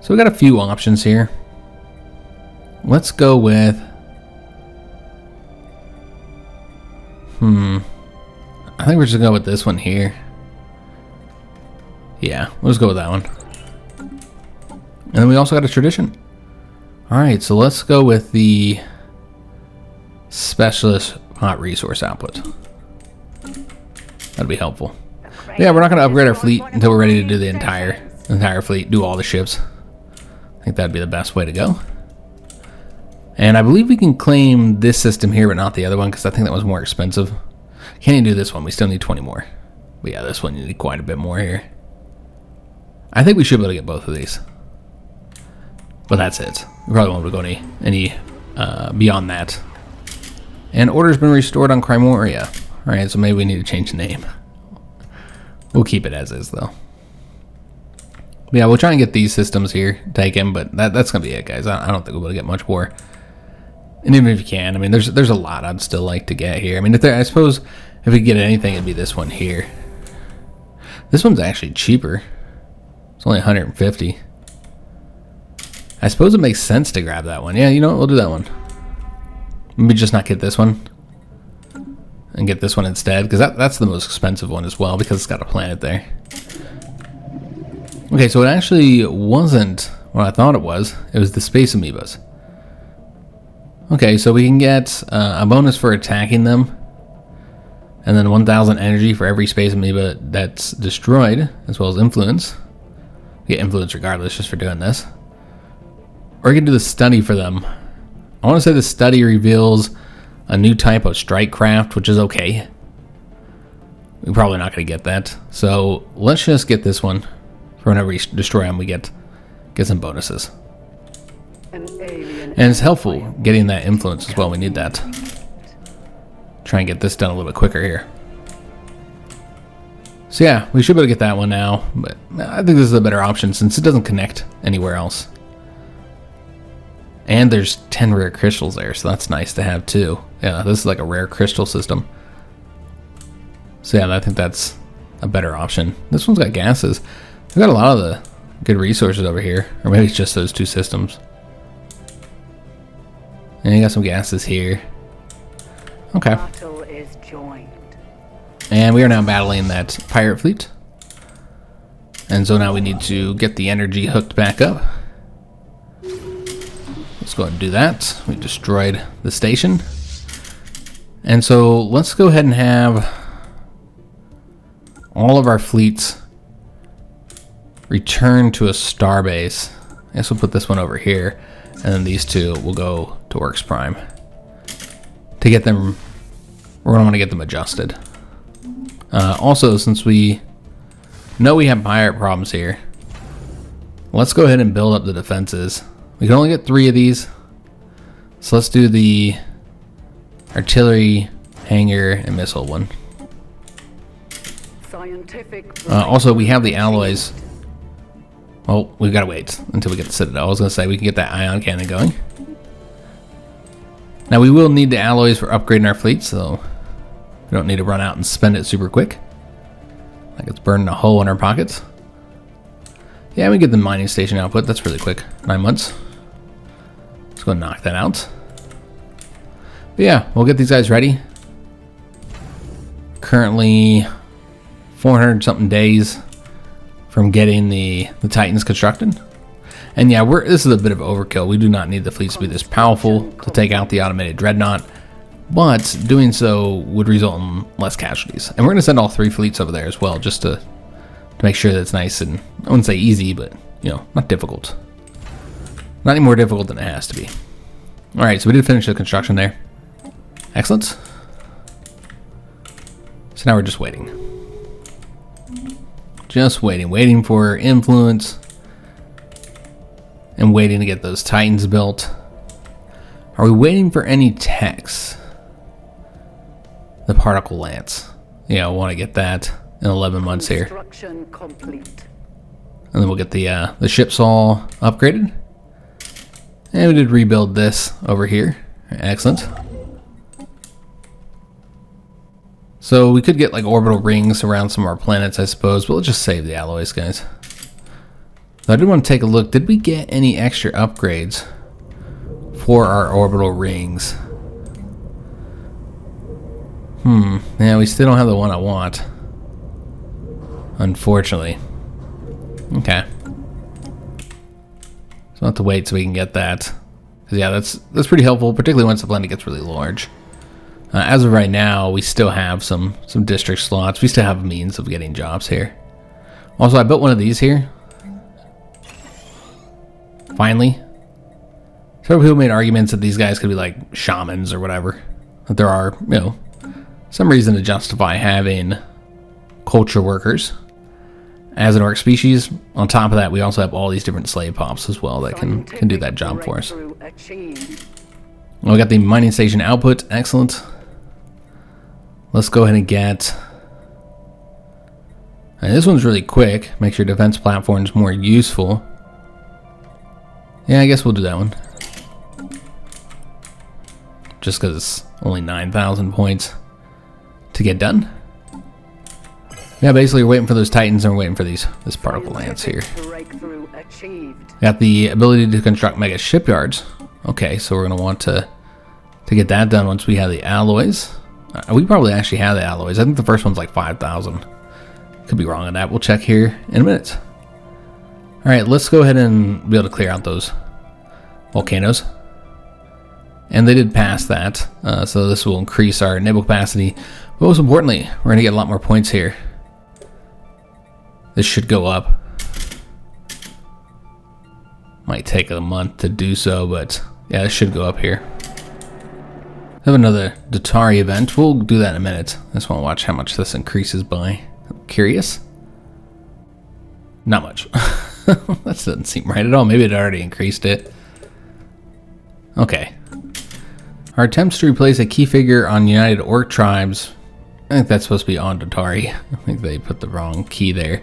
So we got a few options here. Let's go with... I think we're just going to go with this one here. Yeah, let's go with that one. And then we also got a tradition. Alright, so let's go with the specialist hot resource output. That'd be helpful. Yeah, we're not going to upgrade our fleet until we're ready to do the entire fleet, do all the ships. I think that'd be the best way to go. And I believe we can claim this system here, but not the other one, because I think that was more expensive. Can't even do this one. We still need 20 more. But yeah, this one you need quite a bit more here. I think we should be able to get both of these. But that's it. We probably won't be able to go any beyond that. And order's been restored on Crimoria. Alright, so maybe we need to change the name. We'll keep it as is, though. But yeah, we'll try and get these systems here taken, but that's going to be it, guys. I don't think we'll be able to get much more. And even if you can, I mean, there's a lot I'd still like to get here. I mean, I suppose if we get anything, it'd be this one here. This one's actually cheaper. It's only 150. I suppose it makes sense to grab that one. Yeah, you know what? We'll do that one. Maybe just not get this one. And get this one instead, because that's the most expensive one as well, because it's got a planet there. Okay, so it actually wasn't what I thought it was. It was the space amoebas. Okay, so we can get a bonus for attacking them, and then 1,000 energy for every space amoeba that's destroyed, as well as influence. We get influence regardless, just for doing this. Or we can do the study for them. I want to say the study reveals a new type of strike craft, which is okay. We're probably not going to get that. So let's just get this one. For whenever we destroy them, we get some bonuses. And it's helpful getting that influence as well. We need that. Try and get this done a little bit quicker here. So yeah, we should be able to get that one now. But I think this is a better option since it doesn't connect anywhere else. And there's 10 rare crystals there, so that's nice to have too. Yeah, this is like a rare crystal system. So yeah, I think that's a better option. This one's got gases. We've got a lot of the good resources over here. Or maybe it's just those two systems. And you got some gases here. Okay. Battle is joined. And we are now battling that pirate fleet. And so now we need to get the energy hooked back up. Let's go ahead and do that. We destroyed the station. And so let's go ahead and have all of our fleets return to a starbase. I guess we'll put this one over here. And then these two will go to Orcs Prime. To get them, we're going to want to get them adjusted. Also, since we know we have pirate problems here, let's go ahead and build up the defenses. We can only get 3 of these. So let's do the artillery, hangar, and missile one. Also, we have the alloys. Oh, we've got to wait until we get the citadel. I was going to say we can get that ion cannon going. Now we will need the alloys for upgrading our fleet, so we don't need to run out and spend it super quick. Like it's burning a hole in our pockets. Yeah, we get the mining station output. That's really quick. 9 months. Let's go and knock that out. But yeah, we'll get these guys ready. Currently 400 something days from getting the Titans constructed. And yeah, this is a bit of overkill. We do not need the fleets to be this powerful to take out the automated Dreadnought, but doing so would result in less casualties. And we're going to send all 3 fleets over there as well, just to make sure that it's nice and, I wouldn't say easy, but, you know, not difficult. Not any more difficult than it has to be. Alright, so we did finish the construction there. Excellent. So now we're just waiting. Just waiting for influence. And waiting to get those Titans built. Are we waiting for any techs? The particle lance. Yeah, I want to get that in 11 months here. Construction complete. And then we'll get the ships all upgraded. And we did rebuild this over here. Excellent. So we could get like orbital rings around some of our planets, I suppose, but let's just save the alloys, guys. So I did want to take a look. Did we get any extra upgrades for our orbital rings? Yeah, we still don't have the one I want, unfortunately. Okay. So I'll have to wait so we can get that. Because yeah, that's pretty helpful, particularly once the planet gets really large. As of right now, we still have some district slots. We still have means of getting jobs here. Also, I built one of these here. Finally. Several people made arguments that these guys could be like shamans or whatever. That there are, you know, some reason to justify having culture workers as an orc species. On top of that, we also have all these different slave pops as well that can do that job for us. Well, we got the mining station output. Excellent. Let's go ahead and get... And this one's really quick. Makes your defense platforms more useful. Yeah, I guess we'll do that one. Just because it's only 9,000 points to get done. Yeah, basically we're waiting for those Titans and we're waiting for this particle lance here. Got the ability to construct mega shipyards. Okay, so we're going to want to get that done once we have the alloys. We probably actually have the alloys. I think the first one's like 5,000. Could be wrong on that. We'll check here in a minute. Alright, let's go ahead and be able to clear out those volcanoes. And they did pass that, so this will increase our naval capacity. But most importantly, we're going to get a lot more points here. This should go up. Might take a month to do so, but yeah, this should go up here. I have another Datari event. We'll do that in a minute. I just want to watch how much this increases by. I'm curious. Not much. That doesn't seem right at all. Maybe it already increased it. Okay. Our attempts to replace a key figure on United Orc Tribes. I think that's supposed to be on Datari. I think they put the wrong key there.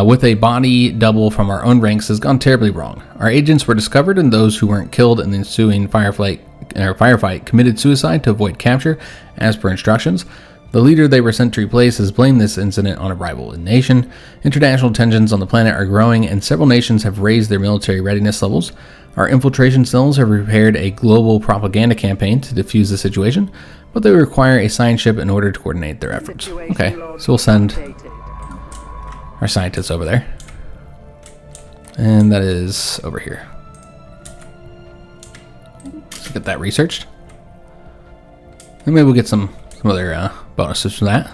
With a body double from our own ranks has gone terribly wrong. Our agents were discovered, and those who weren't killed in the ensuing firefight committed suicide to avoid capture, as per instructions. The leader they were sent to replace has blamed this incident on a rival nation. International tensions on the planet are growing, and several nations have raised their military readiness levels. Our infiltration cells have prepared a global propaganda campaign to defuse the situation, but they require a science ship in order to coordinate their efforts. Okay, so we'll send our scientists over there. And that is over here. Let's get that researched. And maybe we'll get some other bonuses from that.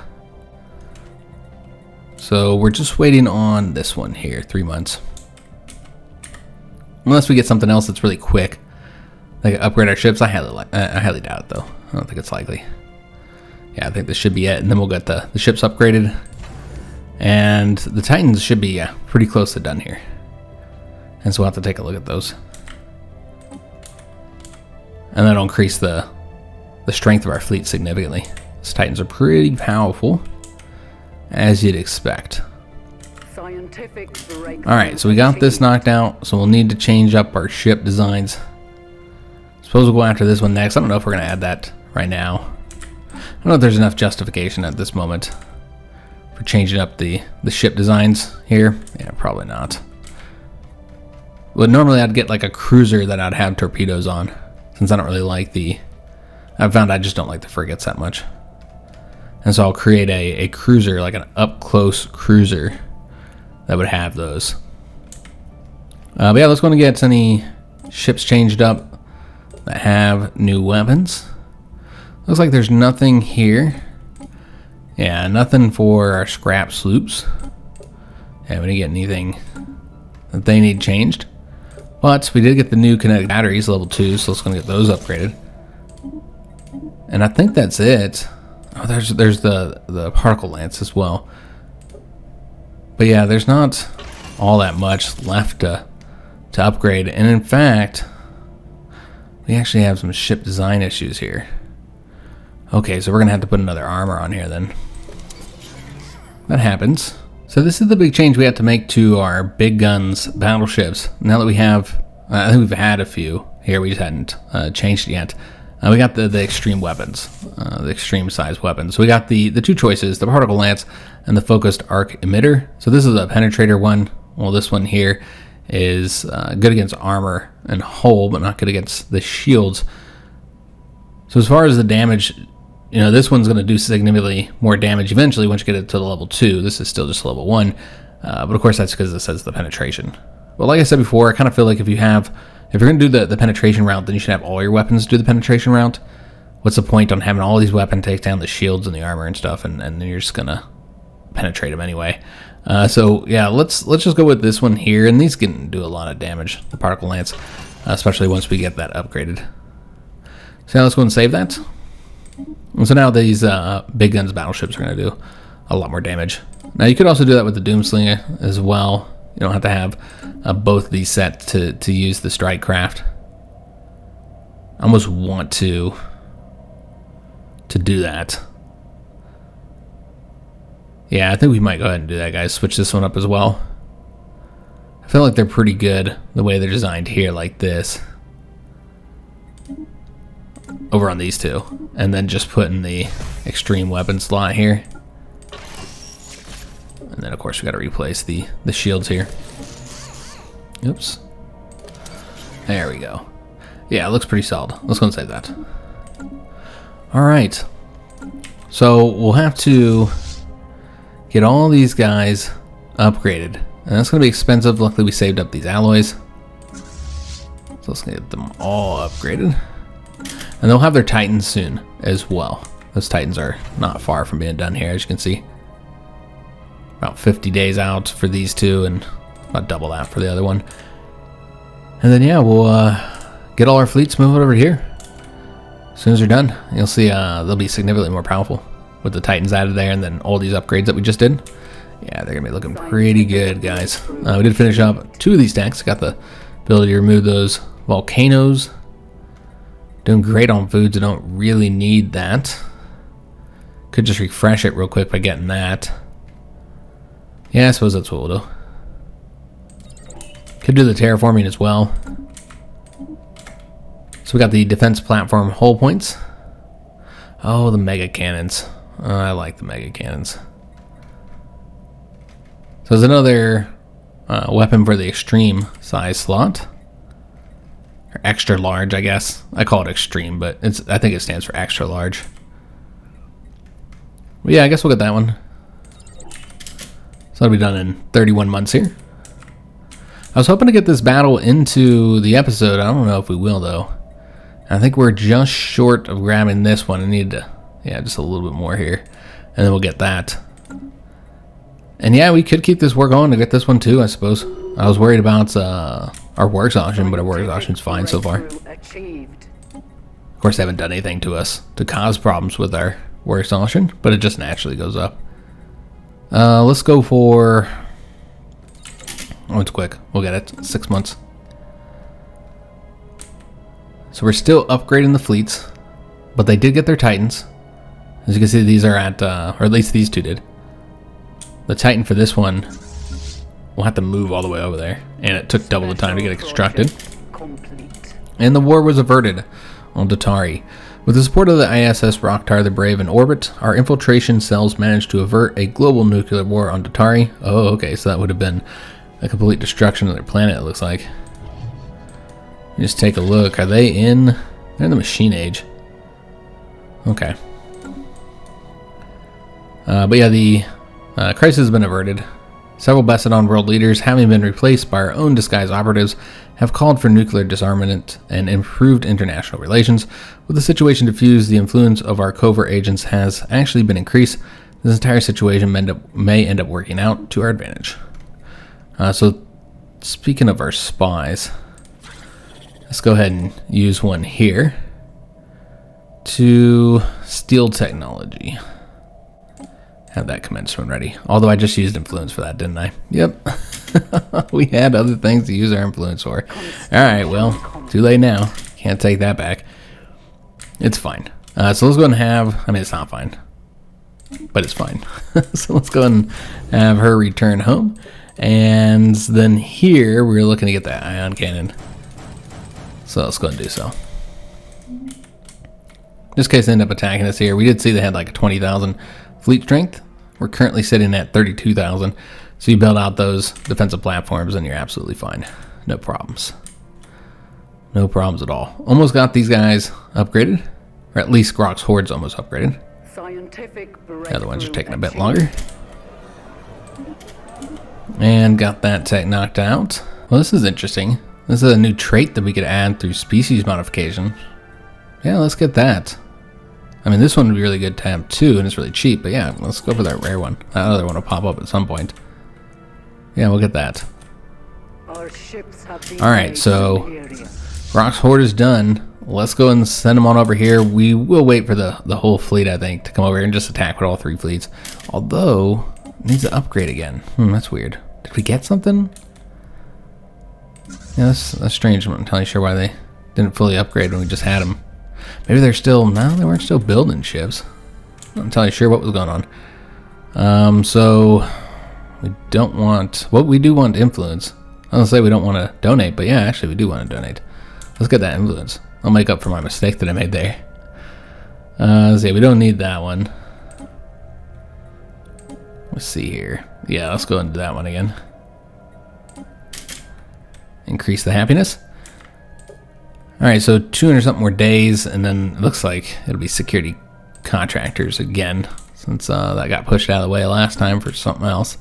So we're just waiting on this one here, 3 months. Unless we get something else that's really quick, like upgrade our ships. I highly doubt it though. I don't think it's likely. Yeah, I think this should be it, and then we'll get the ships upgraded, and the Titans should be pretty close to done here. And so we'll have to take a look at those, and that'll increase the strength of our fleet significantly. These Titans are pretty powerful, as you'd expect. Alright, so we got this knocked out, so we'll need to change up our ship designs. Suppose we'll go after this one next. I don't know if we're going to add that right now. I don't know if there's enough justification at this moment for changing up the ship designs here. Yeah, probably not. But normally I'd get like a cruiser that I'd have torpedoes on, since I don't really like the I've found I just don't like the frigates that much. And so I'll create a cruiser, like an up-close cruiser that would have those. But yeah, let's go and get any ships changed up that have new weapons. Looks like there's nothing here. Yeah, nothing for our scrap sloops. Yeah, we didn't get anything that they need changed. But we did get the new kinetic batteries, level 2, so let's go and get those upgraded. And I think that's it. Oh, there's the particle lance as well. But yeah, there's not all that much left to upgrade. And in fact, we actually have some ship design issues here. Okay, so we're going to have to put another armor on here then. That happens. So this is the big change we have to make to our big guns battleships. Now that we have, I think we've had a few here, we just hadn't changed it yet. We got the extreme weapons, the extreme size weapons. So we got the two choices, the particle lance and the focused arc emitter. So this is a penetrator one. Well, this one here is good against armor and hull, but not good against the shields. So as far as the damage, you know, this one's going to do significantly more damage eventually once you get it to the level 2. This is still just level 1. But of course, that's because it says the penetration. But like I said before, I kind of feel like if you're going to do the penetration route, then you should have all your weapons do the penetration route. What's the point on having all these weapons take down the shields and the armor and stuff, and then you're just going to penetrate them anyway. So yeah, let's just go with this one here, and these can do a lot of damage, the particle lance, especially once we get that upgraded. So now let's go and save that. And so now these big guns battleships are going to do a lot more damage. Now you could also do that with the Doomslinger as well. You don't have to have both these set to use the strike craft. I almost want to do that. Yeah, I think we might go ahead and do that, guys. Switch this one up as well. I feel like they're pretty good the way they're designed here, like this. Over on these two. And then just put in the extreme weapon slot here. And then, of course, we got to replace the shields here. Oops. There we go. Yeah, it looks pretty solid. Let's go and save that. Alright. So, we'll have to get all these guys upgraded. And that's going to be expensive. Luckily, we saved up these alloys. So, let's get them all upgraded. And they'll have their Titans soon as well. Those Titans are not far from being done here, as you can see. About 50 days out for these two, and about double that for the other one. And then, yeah, we'll get all our fleets moving over here. As soon as they're done, you'll see they'll be significantly more powerful with the Titans added there, and then all these upgrades that we just did. Yeah, they're going to be looking pretty good, guys. We did finish up 2 of these decks. Got the ability to remove those volcanoes. Doing great on foods. I don't really need that. Could just refresh it real quick by getting that. Yeah, I suppose that's what we'll do. Could do the terraforming as well. So we got the defense platform hull points. Oh, the mega cannons. I like the mega cannons. So there's another weapon for the extreme size slot. Or extra large, I guess. I call it extreme, but I think it stands for extra large. But yeah, I guess we'll get that one. So that'll be done in 31 months here. I was hoping to get this battle into the episode. I don't know if we will, though. I think we're just short of grabbing this one. I need to, yeah, just a little bit more here. And then we'll get that. And yeah, we could keep this war going to get this one too, I suppose. I was worried about our war exhaustion, but our war exhaustion's fine so far. Of course, they haven't done anything to us to cause problems with our war exhaustion, but it just naturally goes up. Let's go for... Oh, it's quick. We'll get it. 6 months. So we're still upgrading the fleets, but they did get their Titans. As you can see, these are at, or at least these two did. The Titan for this one will have to move all the way over there, and it took double the time to get it constructed. And the war was averted on Dottari. With the support of the ISS Rocktar the Brave in orbit, our infiltration cells managed to avert a global nuclear war on Dottari. Oh, okay, so that would have been a complete destruction of their planet, it looks like. Just take a look. Are they in? They're in the machine age. Okay. But yeah, the crisis has been averted. Several Bessedon world leaders, having been replaced by our own disguised operatives, have called for nuclear disarmament and improved international relations. With the situation diffused, the influence of our covert agents has actually been increased. This entire situation may end up working out to our advantage. So, speaking of our spies, let's go ahead and use one here to steal technology. Have that commencement ready. Although I just used influence for that, didn't I? Yep. We had other things to use our influence for. Alright, well, too late now. Can't take that back. It's fine. So let's go ahead and have... I mean, it's not fine. But it's fine. So let's go ahead and have her return home. And then here, we're looking to get that ion cannon. So let's go ahead and do so. Just in case they end up attacking us here. We did see they had like a 20,000 fleet strength. We're currently sitting at 32,000. So you build out those defensive platforms and you're absolutely fine. No problems. No problems at all. Almost got these guys upgraded. Or at least Grok's Horde's almost upgraded. The other ones are taking a bit longer. And got that tech knocked out. Well, this is interesting. This is a new trait that we could add through species modification. Yeah, let's get that. I mean, this one would be really good to have too, and it's really cheap. But yeah, let's go for that rare one. That other one will pop up at some point. Yeah, we'll get that. Alright, so Grok's Horde is done. Let's go and send them on over here. We will wait for the whole fleet, I think, to come over here and just attack with all 3 fleets. Although, it needs to upgrade again. That's weird. Did we get something? Yeah, that's strange. I'm not entirely sure why they didn't fully upgrade when we just had them. Maybe they're still... No, they weren't still building ships. I'm not entirely sure what was going on. So... We don't want... Well, we do want influence. I was going to say we don't want to donate, but yeah, actually we do want to donate. Let's get that influence. I'll make up for my mistake that I made there. Let's see, we don't need that one. Let's see here. Yeah, let's go and do that one again. Increase the happiness. Alright, so 200 something more days, and then it looks like it'll be security contractors again, since that got pushed out of the way last time for something else.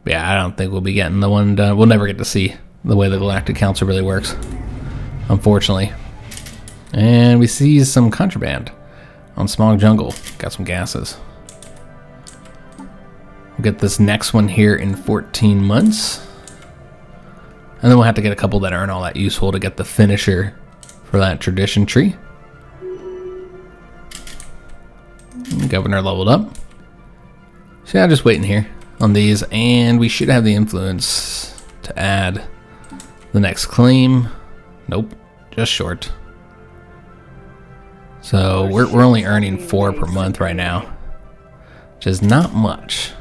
But yeah, I don't think we'll be getting the one done. We'll never get to see the way the Galactic Council really works, unfortunately. And we see some contraband on Smog Jungle. Got some gases. We'll get this next one here in 14 months. And then we'll have to get a couple that aren't all that useful to get the finisher for that tradition tree. And Governor leveled up. So yeah, just waiting here on these. And we should have the influence to add the next claim. Nope, just short. So we're only earning 4 per month right now, which is not much.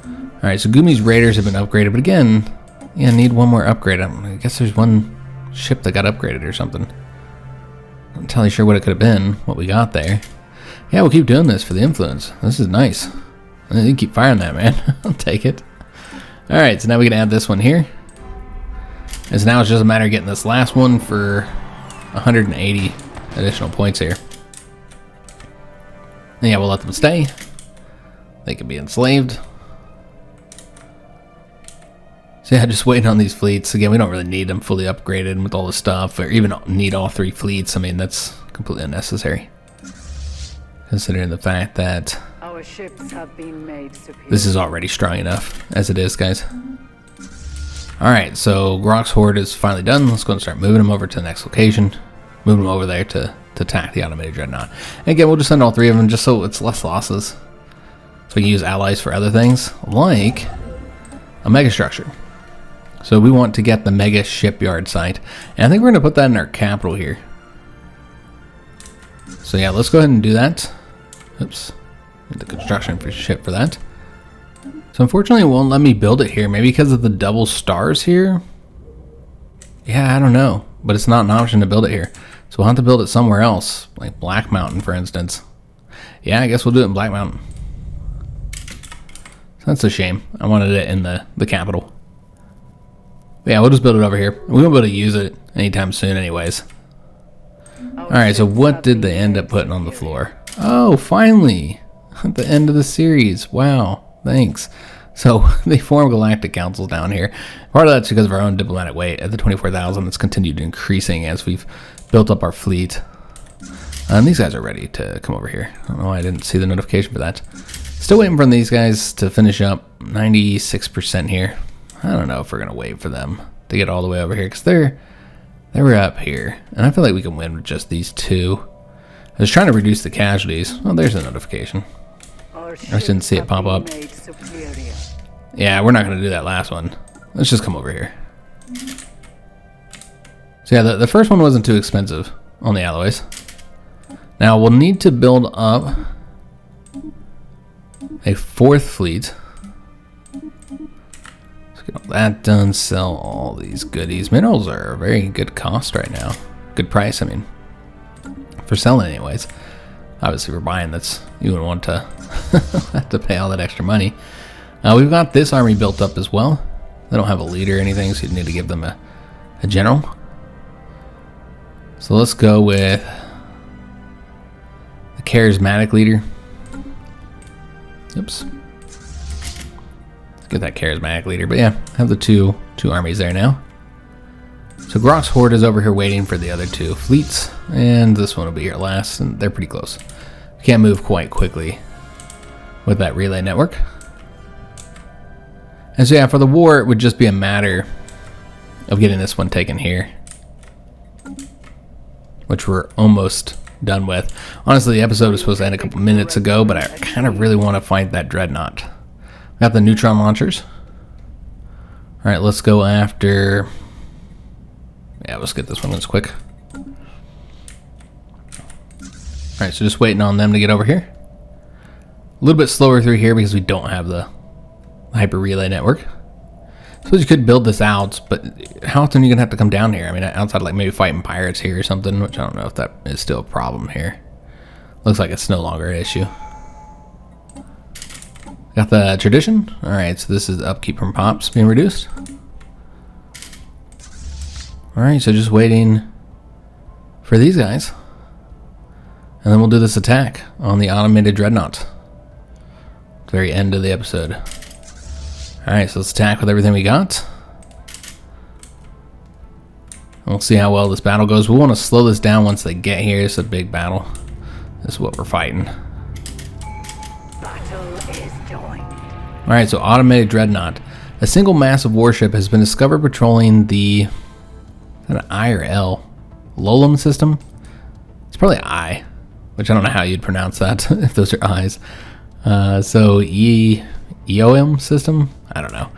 Alright, so Gumi's Raiders have been upgraded, but again, yeah, need one more upgrade. I guess there's one ship that got upgraded or something. I'm not entirely sure what it could have been, what we got there. Yeah, we'll keep doing this for the influence. This is nice. You can keep firing that, man. I'll take it. Alright, so now we can add this one here. And so now it's just a matter of getting this last one for 180 additional points here. And yeah, we'll let them stay. They can be enslaved. So yeah, just waiting on these fleets. Again, we don't really need them fully upgraded with all the stuff, or even need all 3 fleets. I mean, that's completely unnecessary, considering the fact that our ships have been made superior. This is already strong enough as it is, guys. Alright, so Grok's Horde is finally done. Let's go and start moving them over to the next location. Moving them over there to attack the automated Dreadnought. And again, we'll just send all 3 of them just so it's less losses. So we can use allies for other things, like a mega structure. So we want to get the mega shipyard site. And I think we're going to put that in our capital here. So yeah, let's go ahead and do that. Oops. Get the construction for ship for that. So unfortunately it won't let me build it here. Maybe because of the double stars here? Yeah, I don't know. But it's not an option to build it here. So we'll have to build it somewhere else. Like Black Mountain, for instance. Yeah, I guess we'll do it in Black Mountain. So that's a shame. I wanted it in the capital. But yeah, we'll just build it over here. We won't be able to use it anytime soon anyways. Alright, so what did they end up putting on the floor? Oh, finally! At the end of the series. Wow, thanks. So, they formed galactic councils down here. Part of that's because of our own diplomatic weight. At the 24,000, it's continued increasing as we've built up our fleet. And these guys are ready to come over here. I don't know why I didn't see the notification for that. Still waiting for these guys to finish up. 96% here. I don't know if we're going to wait for them to get all the way over here, because they were up here. And I feel like we can win with just these two. I was trying to reduce the casualties. Oh, there's a notification. I just didn't see it pop up. Yeah, we're not going to do that last one. Let's just come over here. So yeah, the first one wasn't too expensive on the alloys. Now we'll need to build up a fourth fleet. Let's get all that done, sell all these goodies. Minerals are a very good cost right now. Good price, I mean. For selling anyways. Obviously, we're buying this. You wouldn't want to have to pay all that extra money. We've got this army built up as well. They don't have a leader or anything, so you need to give them a general. So let's go with the charismatic leader. Oops. Let's get that charismatic leader. But yeah, have the two armies there now. So Grok's horde is over here waiting for the other two fleets, and this one will be here last, and they're pretty close. We can't move quite quickly with that relay network. And so yeah, for the war, it would just be a matter of getting this one taken here, which we're almost done with. Honestly, the episode was supposed to end a couple minutes ago, but I kind of really want to fight that Dreadnought. We got the neutron launchers. All right, let's go after... Yeah, let's get this one that's quick. All right, so just waiting on them to get over here. A little bit slower through here because we don't have the hyper relay network. So you could build this out, but how often are you gonna have to come down here? I mean, outside like maybe fighting pirates here or something, which I don't know if that is still a problem here. Looks like it's no longer an issue. Got the tradition. All right, so this is upkeep from pops being reduced. All right, so just waiting for these guys, and then we'll do this attack on the automated Dreadnought. Very end of the episode. Alright, so let's attack with everything we got. We'll see how well this battle goes. We want to slow this down once they get here. It's a big battle. This is what we're fighting. Battle is joined. Alright, so automated Dreadnought. A single massive warship has been discovered patrolling the I or L Lolum system. It's probably I, which I don't know how you'd pronounce that if those are I's. So EOM system? I don't know.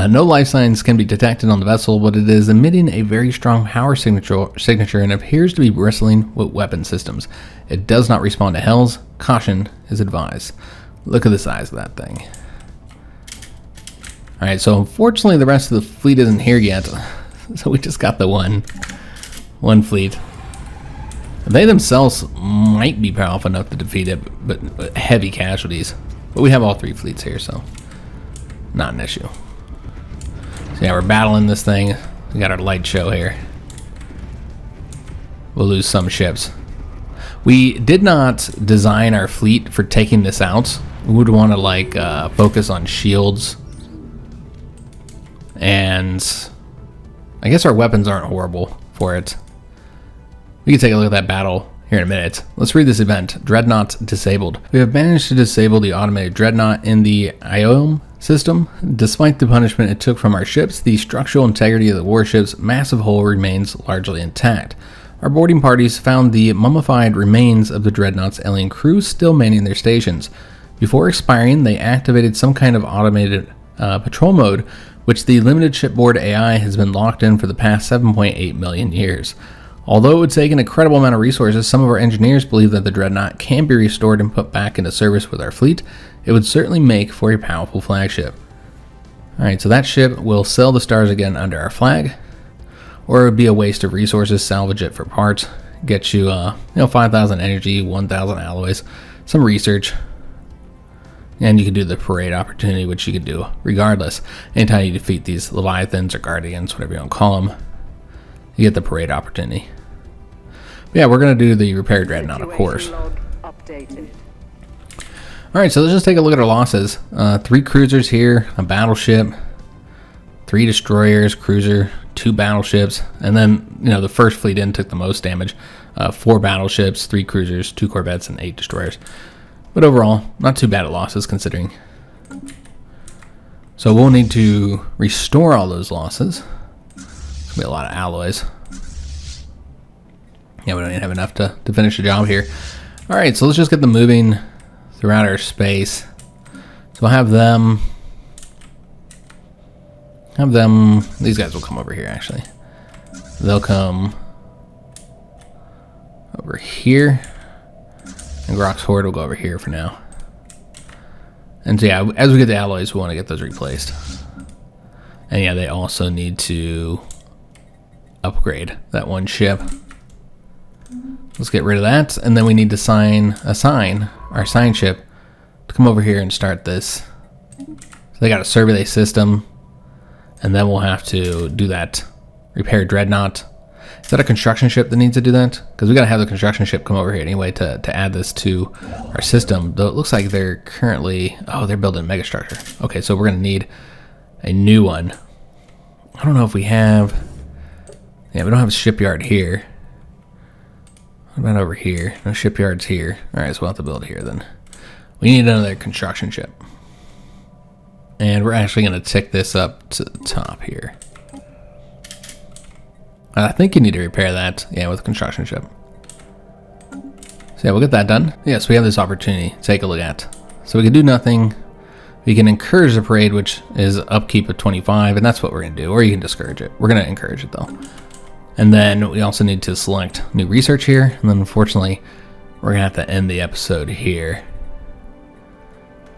No life signs can be detected on the vessel, but it is emitting a very strong power signature and appears to be bristling with weapon systems. It does not respond to hells. Caution is advised. Look at the size of that thing. Alright, so unfortunately the rest of the fleet isn't here yet. So we just got the one fleet. They themselves might be powerful enough to defeat it, but heavy casualties. But we have all three fleets here, so not an issue. So yeah, we're battling this thing. We got our light show here. We'll lose some ships. We did not design our fleet for taking this out. We would want to like focus on shields, and I guess our weapons aren't horrible for it. We can take a look at that battle here in a minute. Let's read this event. Dreadnought disabled. We have managed to disable the automated Dreadnought in the IOM system. Despite the punishment it took from our ships, the structural integrity of the warship's massive hull remains largely intact. Our boarding parties found the mummified remains of the Dreadnought's alien crew still manning their stations. Before expiring, they activated some kind of automated patrol mode, which the limited shipboard AI has been locked in for the past 7.8 million years. Although it would take an incredible amount of resources, some of our engineers believe that the Dreadnought can be restored and put back into service with our fleet. It would certainly make for a powerful flagship. Alright, so that ship will sell the stars again under our flag, or it would be a waste of resources. Salvage it for parts, get you 5,000 energy, 1,000 alloys, some research, and you can do the parade opportunity, which you could do regardless. Anytime you defeat these Leviathans or Guardians, whatever you want to call them, you get the parade opportunity. But yeah, we're going to do the repair Dreadnought, of course. Alright, so let's just take a look at our losses. 3 cruisers here, a battleship, 3 destroyers, cruiser, 2 battleships, and then, you know, the first fleet in took the most damage. 4 battleships, 3 cruisers, 2 corvettes, and 8 destroyers. But overall, not too bad at losses considering. So we'll need to restore all those losses. There's gonna be a lot of alloys. Yeah, we don't even have enough to finish the job here. Alright, so let's just get them moving throughout our space. So we'll have them, these guys will come over here actually. They'll come over here. And Grok's Horde will go over here for now. And so yeah, as we get the alloys, we want to get those replaced. And yeah, they also need to upgrade that one ship. Let's get rid of that, and then we need to assign our sign ship to come over here and start this. So they got a survey system, and then we'll have to do that repair Dreadnought. Is that a construction ship that needs to do that? Because we got to have the construction ship come over here anyway to add this to our system. Though it looks like they're currently, oh, they're building a megastructure. Okay, so we're going to need a new one. I don't know if we have, yeah, we don't have a shipyard here. What about over here? No shipyards here. Alright, so we'll have to build here then. We need another construction ship. And we're actually going to tick this up to the top here. I think you need to repair that, yeah, with a construction ship. So yeah, we'll get that done. Yes, we have this opportunity to take a look at. So we can do nothing. We can encourage the parade, which is upkeep of 25, and that's what we're going to do. Or you can discourage it. We're going to encourage it though. And then we also need to select new research here. And then unfortunately, we're going to have to end the episode here.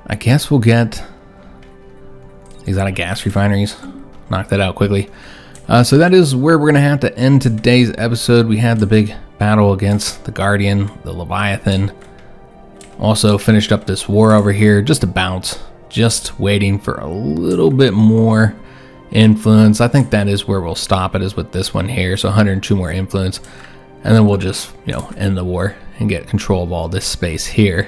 I guess we'll get exotic gas refineries. Knock that out quickly. So that is where we're going to have to end today's episode. We had the big battle against the Guardian, the Leviathan. Also finished up this war over here. Just a bounce. Just waiting for a little bit more influence. I think that is where we'll stop it, is with this one here. So 102 more influence. And then we'll just, you know, end the war and get control of all this space here.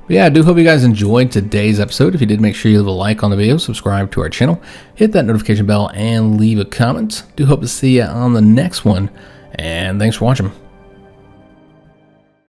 But yeah, I do hope you guys enjoyed today's episode. If you did, make sure you leave a like on the video, subscribe to our channel, hit that notification bell, and leave a comment. Do hope to see you on the next one. And thanks for watching.